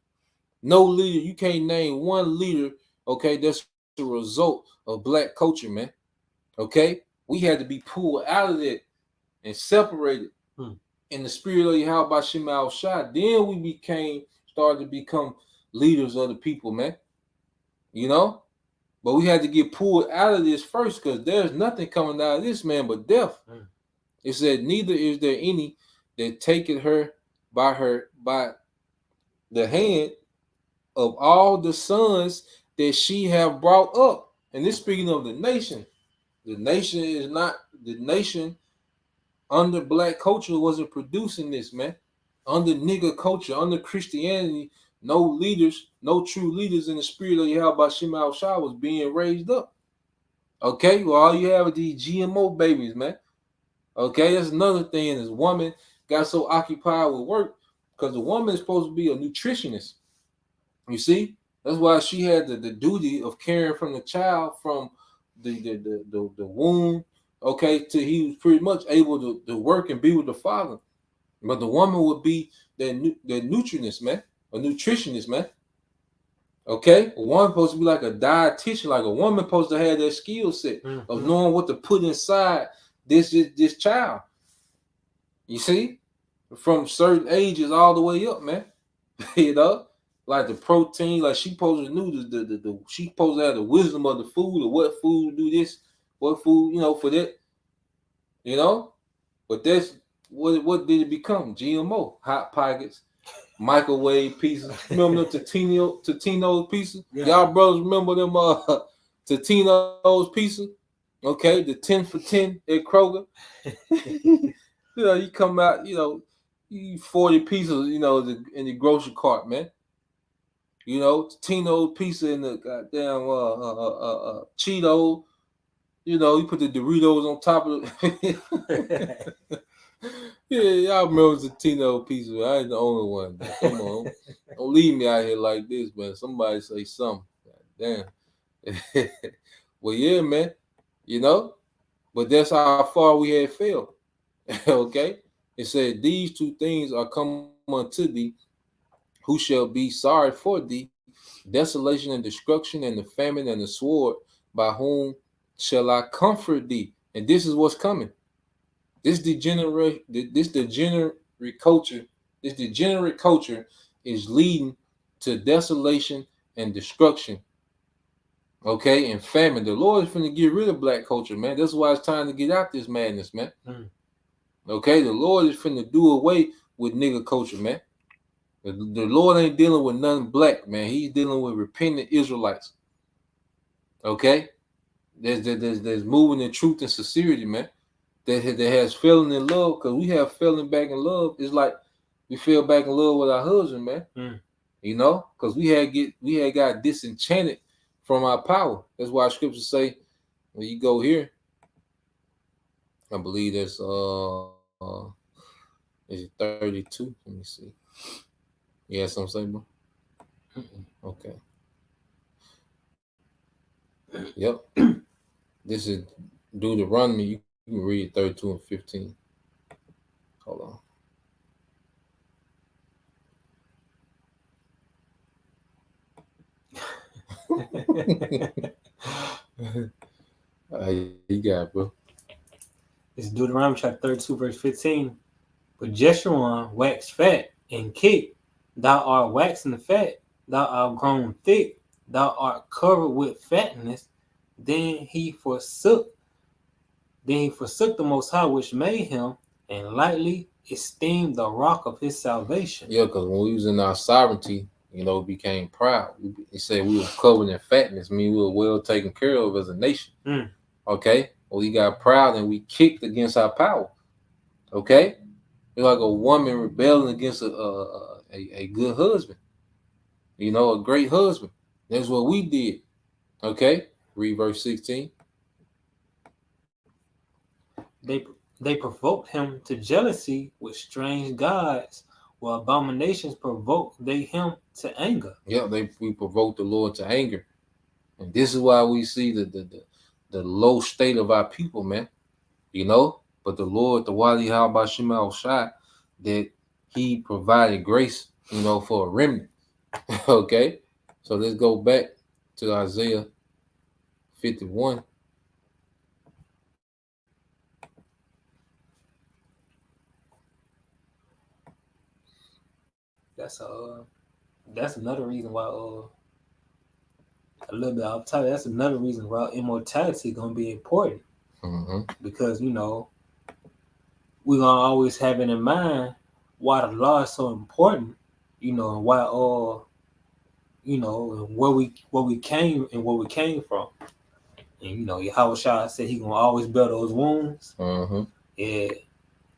No leader. You can't name one leader, okay, that's the result of black culture, man. Okay, we had to be pulled out of that and separated in the spirit of Yahweh Shema Shai. Then we started to become leaders of the people, man. But we had to get pulled out of this first, because there's nothing coming out of this, man, but death. It said, "Neither is there any that taketh her by the hand of all the sons that she have brought up." And this speaking of the nation. The nation is not the nation under black culture wasn't producing this, man. Under nigger culture, under Christianity, no leaders, no true leaders in the spirit of Yahweh Shema Shah was being raised up. Okay, well, all you have are these GMO babies, man. Okay, that's another thing. This woman got so occupied with work because the woman is supposed to be a nutritionist. You see, that's why she had the duty of caring from the child from the womb. Okay, till he was pretty much able to work and be with the father. But the woman would be the nutritionist, man, a nutritionist, man. Okay, a woman supposed to be like a dietitian, like a woman supposed to have that skill set of knowing what to put inside this child. You see, from certain ages all the way up, man. You know, like the protein, like she supposed to knew the she supposed to have the wisdom of the food or what food do this, what food, for that, you know. But that's what did it become? GMO, hot pockets, microwave pieces. Remember the Totino's pieces? Yeah. Y'all brothers remember them Totino's pieces? Okay, the 10 for 10 at Kroger. You come out, you eat 40 pieces, in the grocery cart, man. Totino's pizza in the goddamn Cheeto. You put the Doritos on top of it. Yeah, y'all remember the Totino pizza. I ain't the only one. Man. Come on. Don't leave me out here like this, man. Somebody say something. God damn. Well, yeah, man. But that's how far we had failed. Okay? It said, these two things are come unto thee, who shall be sorry for thee, desolation and destruction and the famine and the sword, by whom shall I comfort thee? And this is what's coming. This degenerate culture is leading to desolation and destruction. Okay, and famine. The Lord is finna get rid of black culture, man. That's why it's time to get out this madness, man. Okay, the Lord is finna do away with nigga culture, man. The Lord ain't dealing with nothing black, man. He's dealing with repentant Israelites. Okay, there's moving in truth and sincerity, man. That has fallen in love, because we have fallen back in love. It's like we fell back in love with our husband, man. Because we had got disenchanted from our power. That's why scriptures say when you go here, I believe that's is it 32? Let me see. You have something to say, bro? Okay. Yep. This is Deuteronomy. You can read 32 and 15. Hold on. You got it, bro. It's Deuteronomy chapter 32, verse 15. But Jeshurun waxed fat and kicked. Thou art waxing fat. Thou art grown thick. Thou art covered with fatness. Then he forsook the Most High, which made him, and lightly esteemed the rock of his salvation. Yeah, because when we was in our sovereignty, became proud. He said we were covered in fatness, mean we were well taken care of as a nation. Okay? Well, we got proud and we kicked against our power. Okay? It's like a woman rebelling against a good husband. A great husband. That's what we did. Okay? Read verse 16. They provoked him to jealousy with strange gods, while abominations provoked they him to anger. Yeah, we provoked the Lord to anger. And this is why we see the low state of our people, man. But the Lord, the Wali Halba Shema Shai, that he provided grace, for a remnant. Okay? So let's go back to Isaiah 51. That's another reason why a little bit off topic. That's another reason why immortality is gonna be important. Because we're gonna always have it in mind why the law is so important, and why and where we came and where we came from. And Yahweh Shah said he gonna always bear those wounds. Yeah,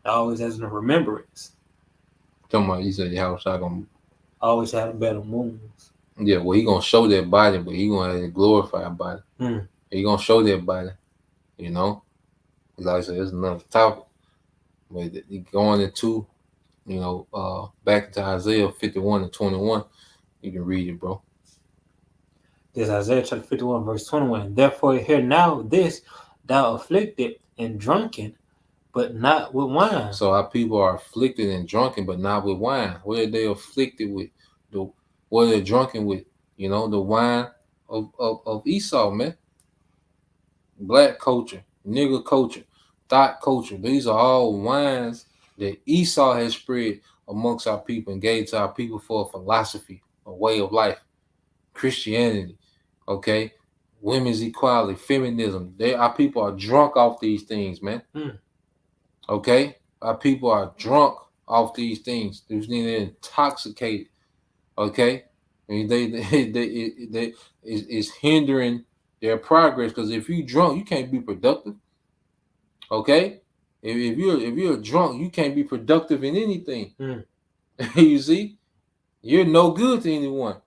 always as a remembrance. Talking about, you said Yahweh Shah gonna always have better moons. Yeah, well, he gonna show that body, but he gonna have a glorified body. Mm. He gonna show that body, you know. Like I said, it's another topic. But going into, back to Isaiah 51:21, you can read it, bro. This Isaiah chapter 51, verse 21. Therefore, hear now this, thou afflicted and drunken, but not with wine. So our people are afflicted and drunken, but not with wine. What are they afflicted with? What are they drunken with? The wine of Esau, man. Black culture, nigger culture, thought culture. These are all wines that Esau has spread amongst our people and gave to our people for a philosophy, a way of life, Christianity, okay? Women's equality, feminism. Our people are drunk off these things, man. Okay? Our people are drunk off these things. They're intoxicated, okay? I mean, it's hindering their progress, because if you're drunk, you can't be productive. Okay, if you're drunk, you can't be productive in anything. You see, you're no good to anyone.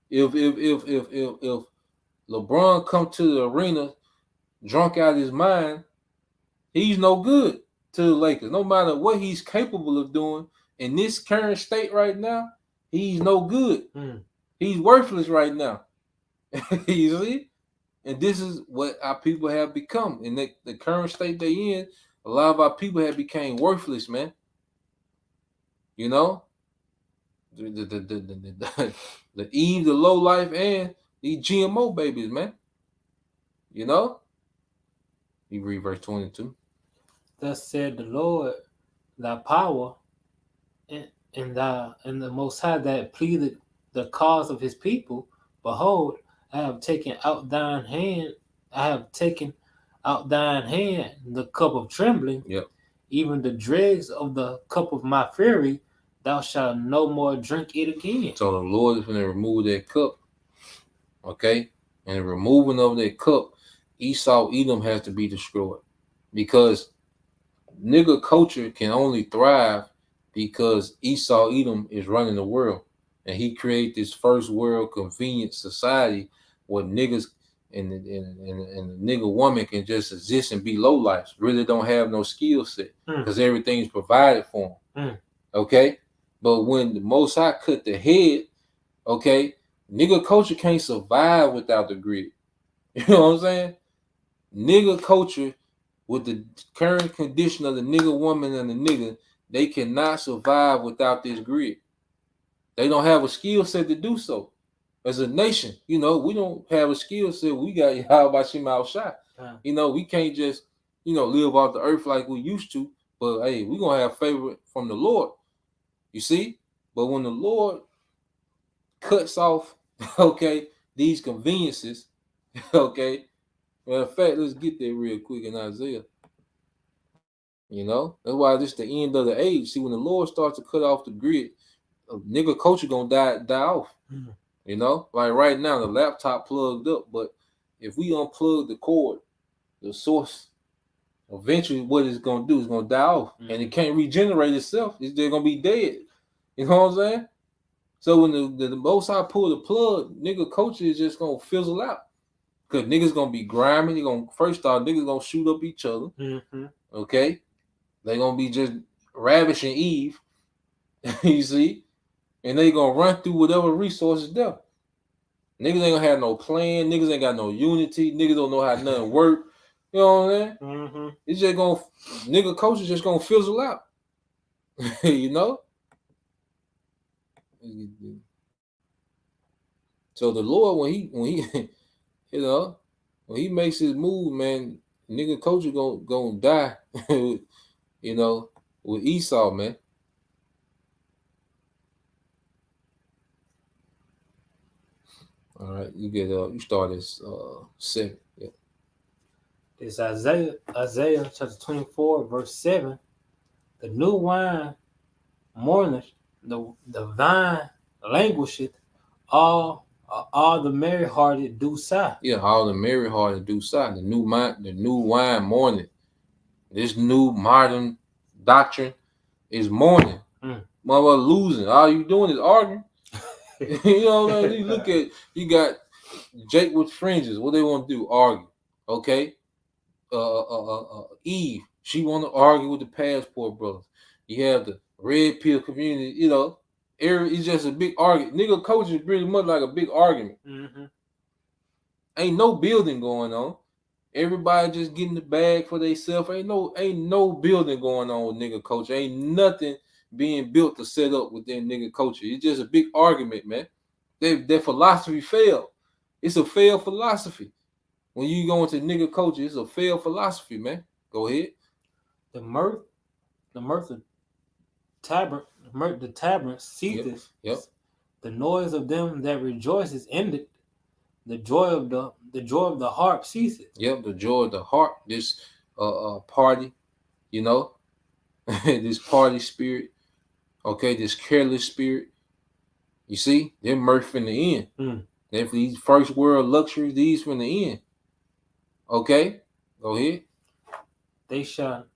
If LeBron come to the arena drunk out of his mind, he's no good to the Lakers. No matter what he's capable of doing in this current state right now, he's no good. He's worthless right now. You see? And this is what our people have become. In the current state they in, a lot of our people have became worthless, man. You know? The Eve, the low life, and these GMO babies, man. You know? You read verse 22. Thus said the Lord, thy power and the Most High that pleaded the cause of his people. Behold, I have taken out thine hand the cup of trembling, even the dregs of the cup of my fury, thou shalt no more drink it again. So the Lord is going to remove that cup, okay? And the removing of that cup, Esau, Edom has to be destroyed, because nigger culture can only thrive because Esau, Edom is running the world, and he created this first world convenient society where niggas and the nigger woman can just exist and be low lives, really don't have no skill set, because everything's provided for them. Okay, but when the Most High cut the head, okay, nigger culture can't survive without the grid. You know what I'm saying? Nigger culture, with the current condition of the nigger woman and the nigger, they cannot survive without this grid. They don't have a skill set to do so. As a nation, we don't have a skill set. We got Yahweh Shema Al-Shai. We can't just, live off the earth like we used to. But hey, we're gonna have favor from the Lord. You see? But when the Lord cuts off, okay, these conveniences, okay. Well, in fact, let's get there real quick in Isaiah. That's why this is the end of the age. See, when the Lord starts to cut off the grid, nigger culture gonna die off. Like right now, the laptop plugged up, but if we unplug the cord, the source, eventually what it's gonna do is gonna die off, and it can't regenerate itself. They're gonna be dead. You know what I'm saying? So when the Most High pull the plug, nigger culture is just gonna fizzle out. Because niggas gonna be grimy. First off, niggas gonna shoot up each other. Okay? They gonna be just ravishing Eve. You see? And they gonna run through whatever resources there. Niggas ain't gonna have no plan. Niggas ain't got no unity. Niggas don't know how nothing work. You know what I'm saying? It's just gonna, nigga culture just gonna fizzle out. So the Lord, when he when he makes his move, man, nigga culture gonna die. With Esau, man. All right, you start as 7. Yeah. It's Isaiah chapter 24, verse 7. The new wine mourneth, the vine languisheth, all the merry-hearted do sigh. Yeah, all the merry-hearted do sigh. The new wine mourning. This new modern doctrine is mourning. Motherfucker losing. All you doing is arguing. You know what I mean? You look at, you got Jake with fringes. What they want to do? Argue. Okay. Eve, she want to argue with the passport brothers. You have the red pill community. You know, it's just a big argument. Nigga, coach is pretty much like a big argument. Mm-hmm. Ain't no building going on. Everybody just getting the bag for themselves. Ain't no building going on with nigga culture. Ain't nothing being built to set up within nigga culture. It's just a big argument, man. Their philosophy failed. It's a failed philosophy. When you go into nigga culture, it's a failed philosophy, man. Go ahead. The mirth of the tavern ceaseth. Yep. The noise of them that rejoice is ended. The joy of the harp ceases. Yep, the joy of the heart. This party, you know, this party spirit. Okay, this careless spirit. You see, they're mirth in the end. Then for these first world luxuries, these from the end. Okay, go ahead. They shall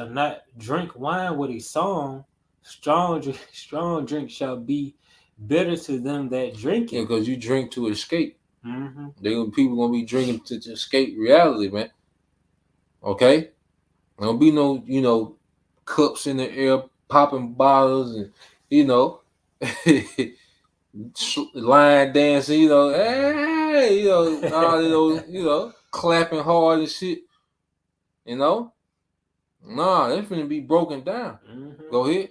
not drink wine with a song. Strong drink shall be bitter to them that drink it. Yeah, because you drink to escape. Mm-hmm. People gonna be drinking to escape reality, man. Okay, don't be no, you know, cups in the air, popping bottles, and you know, line dancing. You know, hey, you know, all those, you know, clapping hard and shit. You know, nah, they're finna be broken down. Mm-hmm. Go ahead.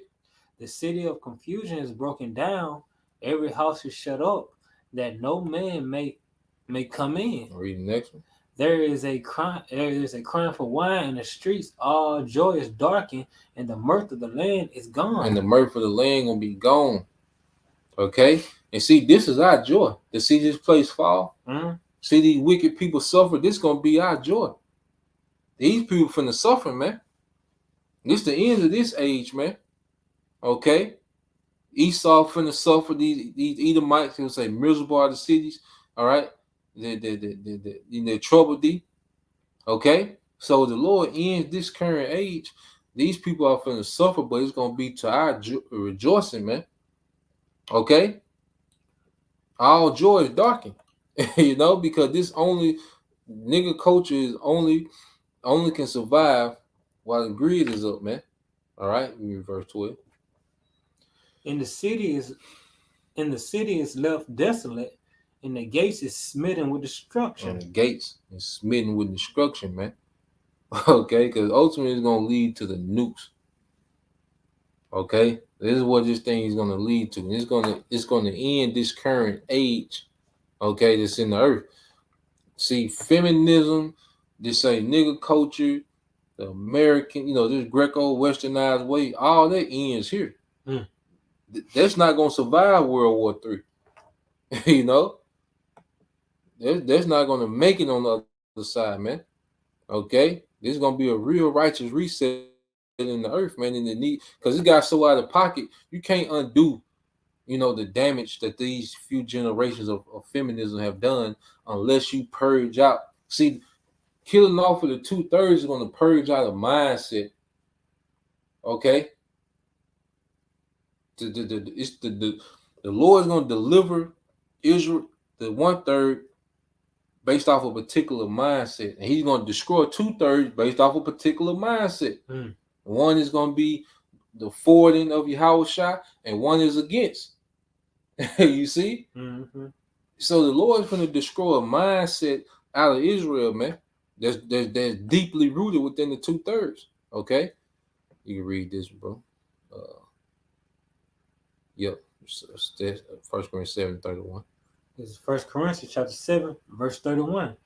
The city of confusion is broken down. Every house is shut up, that no man may come in. Read the next one. There is a crying for wine in the streets. All joy is darkened, and the mirth of the land is gone. And the mirth of the land gonna be gone. Okay, and see, this is our joy to see this place fall. Mm-hmm. See these wicked people suffer. This gonna be our joy. These people finna suffer, man. This the end of this age, man. Okay, Esau finna suffer. These Edomites, he'll say, miserable are the cities. All right, they're troubled thee. Okay, so the Lord ends this current age. These people are finna suffer, but it's gonna be to our rejoicing, man. Okay, all joy is darkened, you know, because this only nigga culture is only can survive while the grid is up, man. All right, verse 12. And the city is left desolate, and the gates is smitten with destruction. And the gates is smitten with destruction, man. Okay, because ultimately it's gonna lead to the nukes. Okay, this is what this thing is gonna lead to. It's gonna end this current age. Okay, that's in the earth. See, feminism, this say nigga culture, the American, you know, this Greco-Westernized way, all that ends here. That's not gonna survive World War III. You know, that's not gonna make it on the other side, man. Okay, this is gonna be a real righteous reset in the earth, man. In the need, because it got so out of pocket, you can't undo, you know, the damage that these few generations of feminism have done unless you purge out. See, killing off of the 2/3 is going to purge out a mindset. Okay, the Lord is going to deliver Israel, the 1/3, based off a particular mindset, and He's going to destroy 2/3 based off a particular mindset. One is going to be the forwarding of Yahushua, and one is against. You see? Mm-hmm. So the Lord's going to destroy a mindset out of Israel, man. That's deeply rooted within the 2/3. Okay, you can read this, bro. Yep, 1 Corinthians 7:31. This is 1 Corinthians chapter 7, verse 31.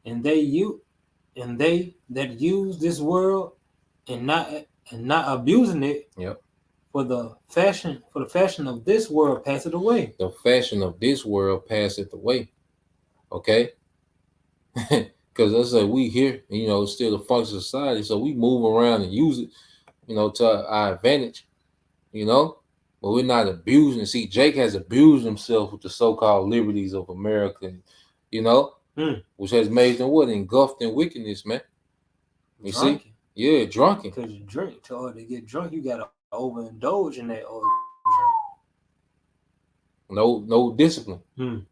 And they that use this world and not abusing it. Yep. For the fashion of this world passeth away. The fashion of this world passeth away. Okay. Because let's say we here, you know, it's still a function of society, so we move around and use it, you know, to our advantage, you know, but we're not abusing. See, Jake has abused himself with the so-called liberties of America, you know, which has made them what? Engulfed in wickedness, man. You see? Yeah, drunken. Because you drink to get drunk, you gotta overindulge in that oil No discipline. drink.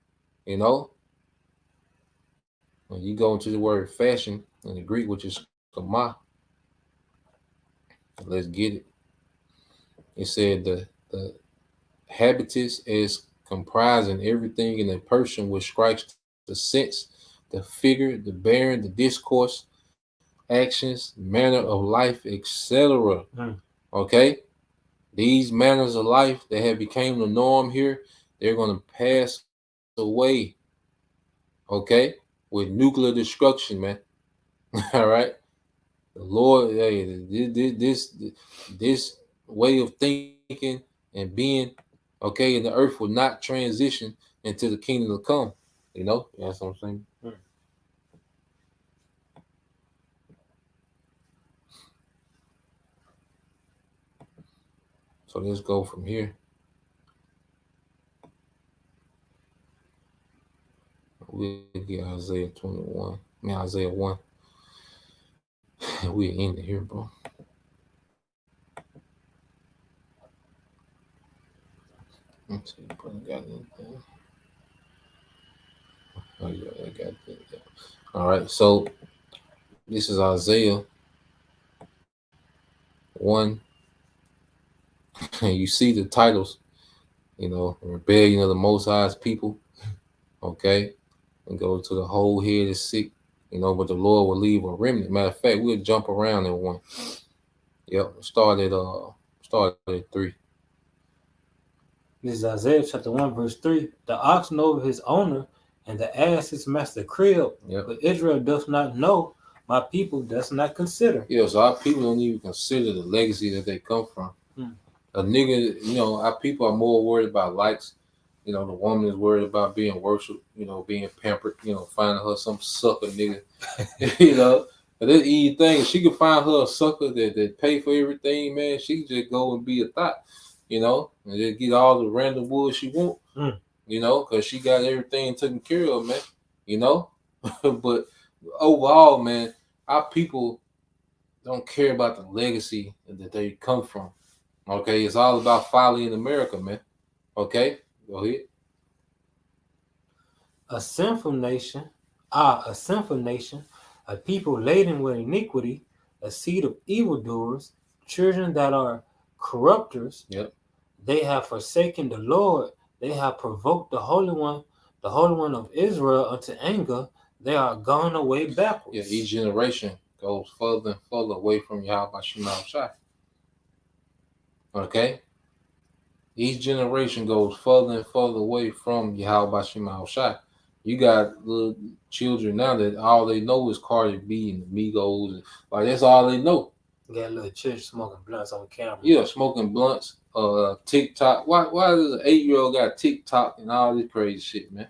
You know, when you go into the word fashion in the Greek, which is kama, let's get it. It said the habitus is comprising everything in a person which strikes the sense, the figure, the bearing, the discourse, actions, manner of life, etc. Okay, these manners of life that have become the norm here, they're going to pass away. Okay, with nuclear destruction, man. All right, the Lord, hey, this way of thinking and being, okay, and the earth will not transition into the kingdom to come. You know, that's what I'm saying. So let's go from here. We'll get Isaiah 21. I mean Isaiah 1. We're in here, bro. Let's see, brother got anything. Oh yeah, I got that. Yeah. All right, so this is Isaiah 1. You see the titles, you know, rebellion of the Most High's people. Okay, and go to the whole head is sick, you know, but the Lord will leave a remnant. Matter of fact, we'll jump around in one. Yep, start at 3. This is Isaiah chapter 1, verse 3. The ox knoweth his owner, and the ass his master crib. Yep. But Israel does not know, my people does not consider. Yeah, so our people don't even consider the legacy that they come from. A nigga, you know, our people are more worried about likes. You know, the woman is worried about being worshipped, you know, being pampered, you know, finding her some sucker nigga. You know, but this easy thing, she can find her a sucker that pay for everything, man. She can just go and be a thought, you know, and just get all the random wood she want, you know, because she got everything taken care of, man, you know. But overall, man, our people don't care about the legacy that they come from. Okay, it's all about folly in America, man. Okay, go ahead. A sinful nation, a people laden with iniquity, a seed of evildoers, children that are corrupters. Yep. They have forsaken the Lord. They have provoked the Holy One of Israel unto anger. They are gone away backwards. Yeah, each generation goes further and further away from Yahweh Shema Shai. Okay? Each generation goes further and further away from Yahweh Shema Shai. You got little children now that all they know is Cardi B and the Migos. Like, that's all they know. You got a little church smoking blunts on camera. Yeah, smoking blunts, TikTok. Why does an 8-year-old got TikTok and all this crazy shit, man?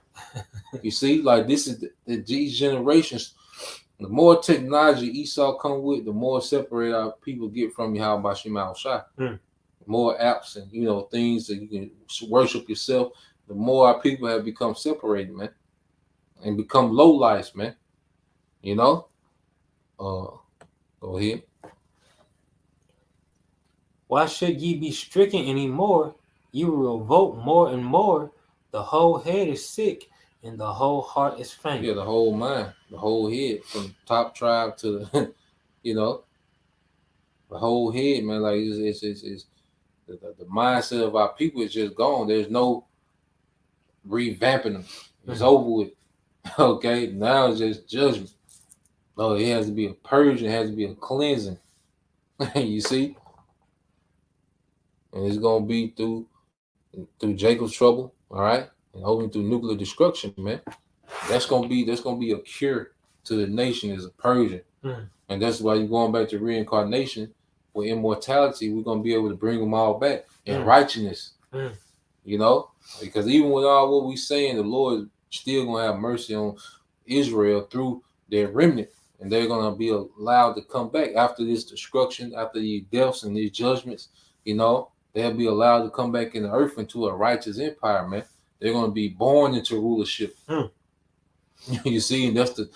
You see, like, this is these generations. The more technology Esau come with, the more separate our people get from Yahweh Shema Shai. More apps and, you know, things that you can worship yourself, the more our people have become separated, man, and become low lives, man. You know? Go ahead. Why should ye be stricken any more? You will revolt more and more. The whole head is sick, and the whole heart is faint. Yeah, the whole mind, the whole head, from top tribe to the, you know, the whole head, man. Like, it's the mindset of our people is just gone. There's no revamping them. It's over with. Okay, now it's just judgment. No, it has to be a purging. It has to be a cleansing. You see, and it's gonna be through Jacob's trouble. All right, and hoping through nuclear destruction, man. That's gonna be a cure to the nation, is a purging. And that's why you're going back to reincarnation with immortality. We're gonna be able to bring them all back in righteousness. You know, because even with all what we saying, the Lord still gonna have mercy on Israel through their remnant, and they're gonna be allowed to come back after this destruction, after these deaths and these judgments. You know, they'll be allowed to come back in the earth into a righteous empire, man. They're gonna be born into rulership. You see, and that's the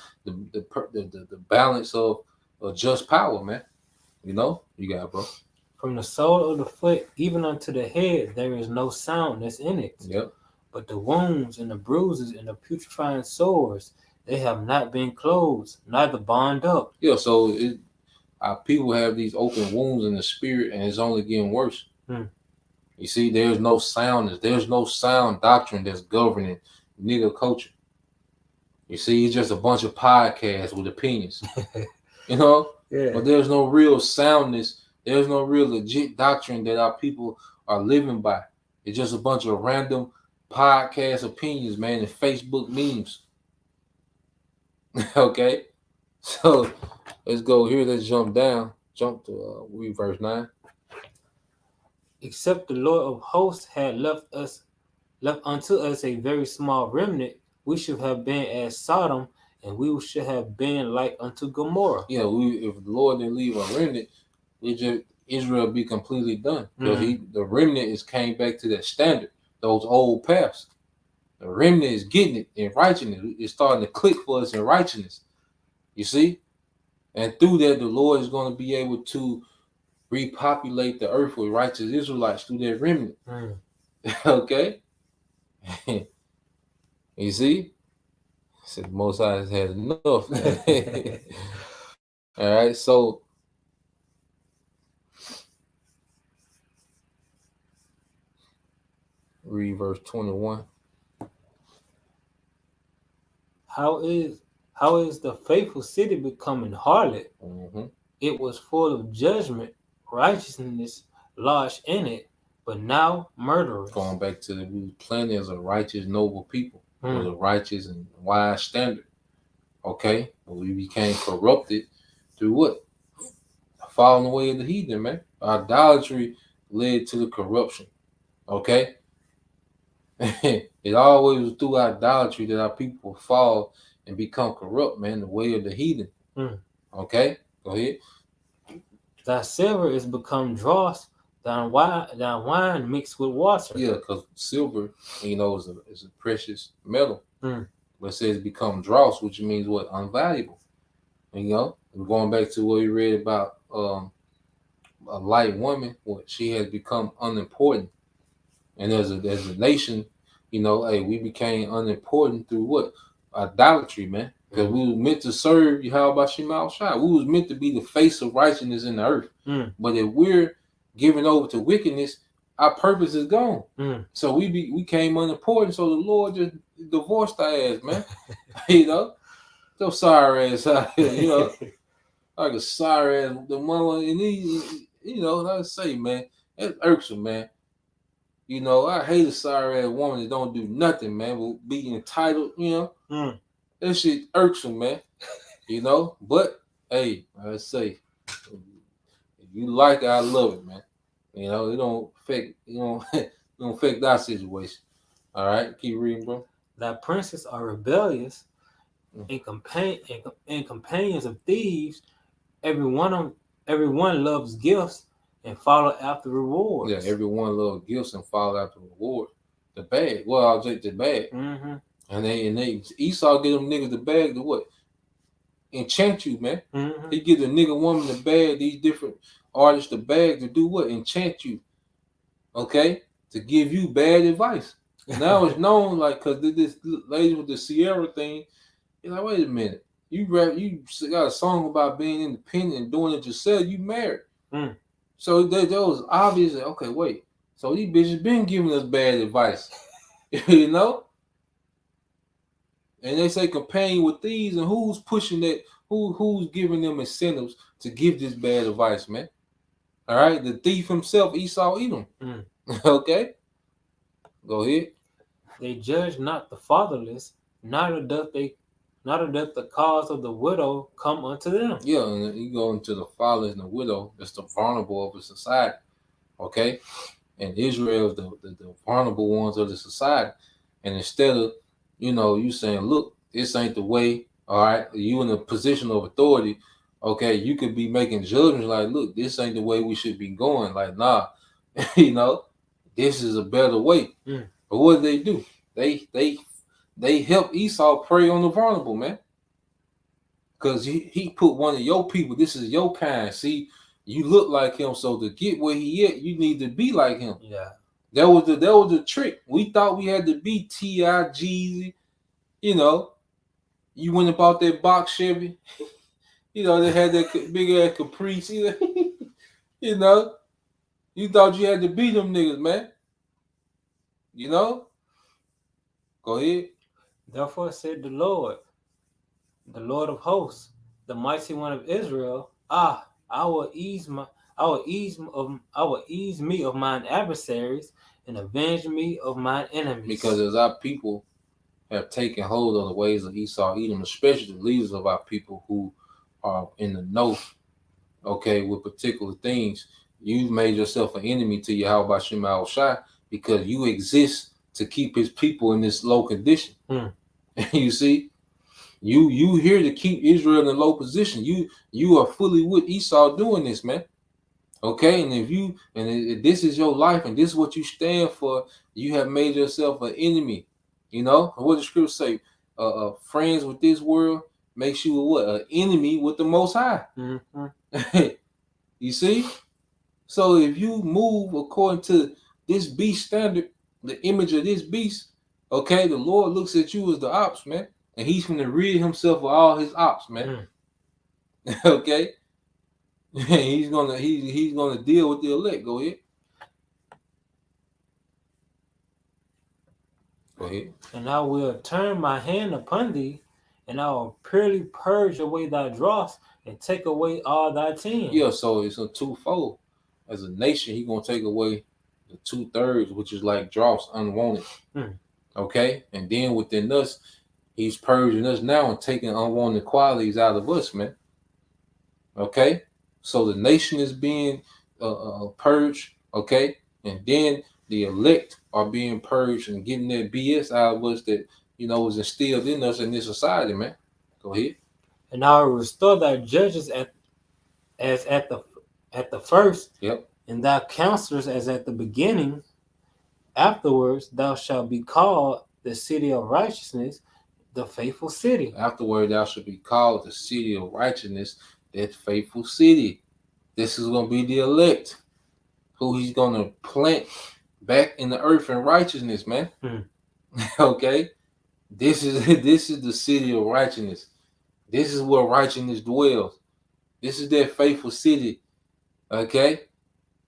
balance of just power, man. You know, you got it, bro. From the sole of the foot even unto the head, there is no soundness in it. Yep. But the wounds and the bruises and the putrefying sores, they have not been closed, neither bound up. Yeah. So people have these open wounds in the spirit, and it's only getting worse. You see, there's no soundness. There's no sound doctrine that's governing nigga culture. You see, it's just a bunch of podcasts with opinions. You know? Yeah. But there's no real soundness. There's no real legit doctrine that our people are living by. It's just a bunch of random podcast opinions, man, and Facebook memes. Okay? So let's go here. Let's jump down. Jump to read verse 9. Except the Lord of hosts had left unto us a very small remnant, we should have been as Sodom, and we should have been like unto Gomorrah. Yeah, if the Lord didn't leave a remnant, Israel be completely done. Because the remnant is came back to that standard, those old paths. The remnant is getting it in righteousness. It's starting to click for us in righteousness. You see? And through that, the Lord is going to be able to repopulate the earth with righteous Israelites through that remnant. Okay? You see? I said the Most High has had enough. All right, so read verse 21. How is the faithful city becoming harlot? It was full of judgment, righteousness lodged in it, but now murderers. Going back to the plenty as a righteous, noble people with a righteous and wise standard. Okay? But we became corrupted through what? Falling away of the heathen, man. Idolatry led to the corruption. Okay? It always was through idolatry that our people fall and become corrupt, man, the way of the heathen. Okay? Go ahead. Thy silver is become dross, thy wine mixed with water. Yeah, because silver, is a precious metal. But it says become dross, which means what? Unvaluable. Going back to what we read about a light woman, what she has become unimportant. And as a nation, we became unimportant through what? Idolatry, man. Because we were meant to serve Yahweh Shema Shai. We was meant to be the face of righteousness in the earth. But if we're given over to wickedness, our purpose is gone. So we became unimportant. So the Lord just divorced our ass, man. So sorry ass out here, like a sorry ass the mama. And like I say, man, that's irksome, man. I hate a sorry ass woman that don't do nothing, man, but be entitled, That shit irksome, man. But hey, I say, if you like it, I love it, man. It don't affect that situation. All right, keep reading, bro. Thy princes are rebellious, and companions of thieves. Everyone loves gifts and follow after rewards. Yeah, everyone loves gifts and follow after reward. The bag. Well, I'll take the bag. And they Esau get them niggas the bag to what? Enchant you, man. He give the nigga woman the bag, these different artists the bag to do what? Enchant you. Okay? To give you bad advice. Now it's known, like, because this lady with the Sierra thing, you're like, wait a minute. You got a song about being independent and doing it yourself, you married. So that was obvious. Okay, wait. So these bitches been giving us bad advice. And they say companion with thieves, and who's pushing that? Who's giving them incentives to give this bad advice, man? All right, the thief himself, Esau Edom. Okay, go ahead. They judge not the fatherless, neither doth the cause of the widow come unto them. Yeah, and you go into the fatherless and the widow. That's the vulnerable of the society. Okay, and Israel is the vulnerable ones of the society. And instead of you saying, look, this ain't the way. All right, you in a position of authority. Okay, you could be making judgments like, look, this ain't the way we should be going. Like, nah, this is a better way. But what do? They help Esau prey on the vulnerable, man. Because he put one of your people, this is your kind. See, You look like him, so to get where he at, you need to be like him. Yeah. That was the trick. We thought we had to be T.I. Jeezy. You know, you went about that box Chevy. You know, they had that big ass Caprice. You know, you thought you had to beat them niggas, man. You know? Go ahead. Therefore said the Lord of hosts, the mighty one of Israel, I will ease me of mine adversaries and avenge me of mine enemies. Because as our people have taken hold of the ways of Esau, Edom, especially the leaders of our people who are in the know, okay, with particular things, you've made yourself an enemy to Yahweh Shema Shai because you exist to keep his people in this low condition. You see? You here to keep Israel in a low position. You are fully with Esau doing this, man. Okay, and if this is your life and this is what you stand for, you have made yourself an enemy. You know what the scripture say? Friends with this world makes you what? An enemy with the Most High. You see? So if you move according to this beast standard, the image of this beast, okay, the Lord looks at you as the ops, man. And he's going to rid himself of all his ops, man. Okay? he's gonna deal with the elect. Go ahead. Go ahead. And I will turn my hand upon thee, and I will purely purge away thy dross and take away all thy sin. Yeah, so it's a twofold. As a nation, he's gonna take away the 2/3, which is like dross, unwanted. Okay? And then within us, he's purging us now and taking unwanted qualities out of us, man. Okay? So the nation is being purged, okay? And then the elect are being purged and getting that BS out of us that, you know, was instilled in us in this society, man. Go ahead. And I will restore thy judges as at the first, yep, and thy counselors as at the beginning. Afterwards, thou shalt be called the city of righteousness, the faithful city. Afterward, thou shalt be called the city of righteousness, that faithful city. This is going to be the elect, who he's going to plant back in the earth in righteousness, man. Okay? This is the city of righteousness. This is where righteousness dwells. This is that faithful city, okay?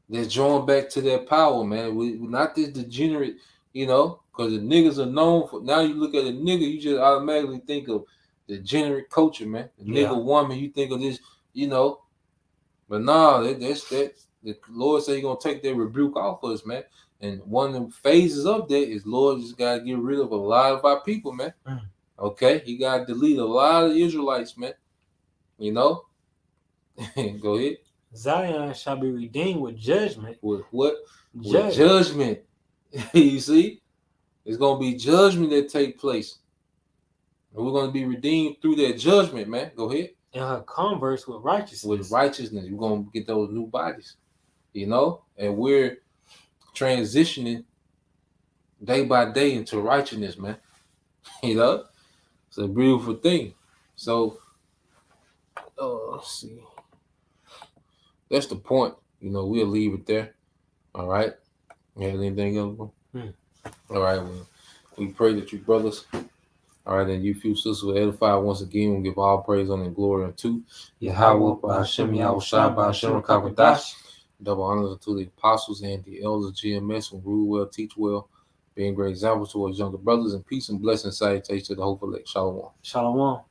That's drawn back to that power, man. We not this degenerate, you know, because the niggas are known for. Now you look at a nigga, you just automatically think of degenerate culture, man. The nigga woman, you think of this, you know. But nah, that's that. The Lord said He's gonna take that rebuke off us, man. And one of the phases of that is Lord just gotta get rid of a lot of our people, man. Okay, He gotta delete a lot of Israelites, man. You know. Go ahead. Zion shall be redeemed with judgment. With what? With judgment. You see? It's going to be judgment that take place. And we're going to be redeemed through that judgment, man. Go ahead. And her converse with righteousness. With righteousness. We're going to get those new bodies. You know? And we're transitioning day by day into righteousness, man. You know? It's a beautiful thing. So, let's see. That's the point. You know, we'll leave it there. All right. You have anything else? All right. Well, we pray that you brothers, all right, and you few sisters will edify once again. We'll give all praise, honor, and glory unto Yahweh, Ba'ashem, Yahushua, Ba'ashem, Kakadash. Double honors unto the apostles and the elders of GMS who rule well, teach well, being great examples towards younger brothers, and peace and blessing salutations to the hopeful elect. Shalom. Shalom.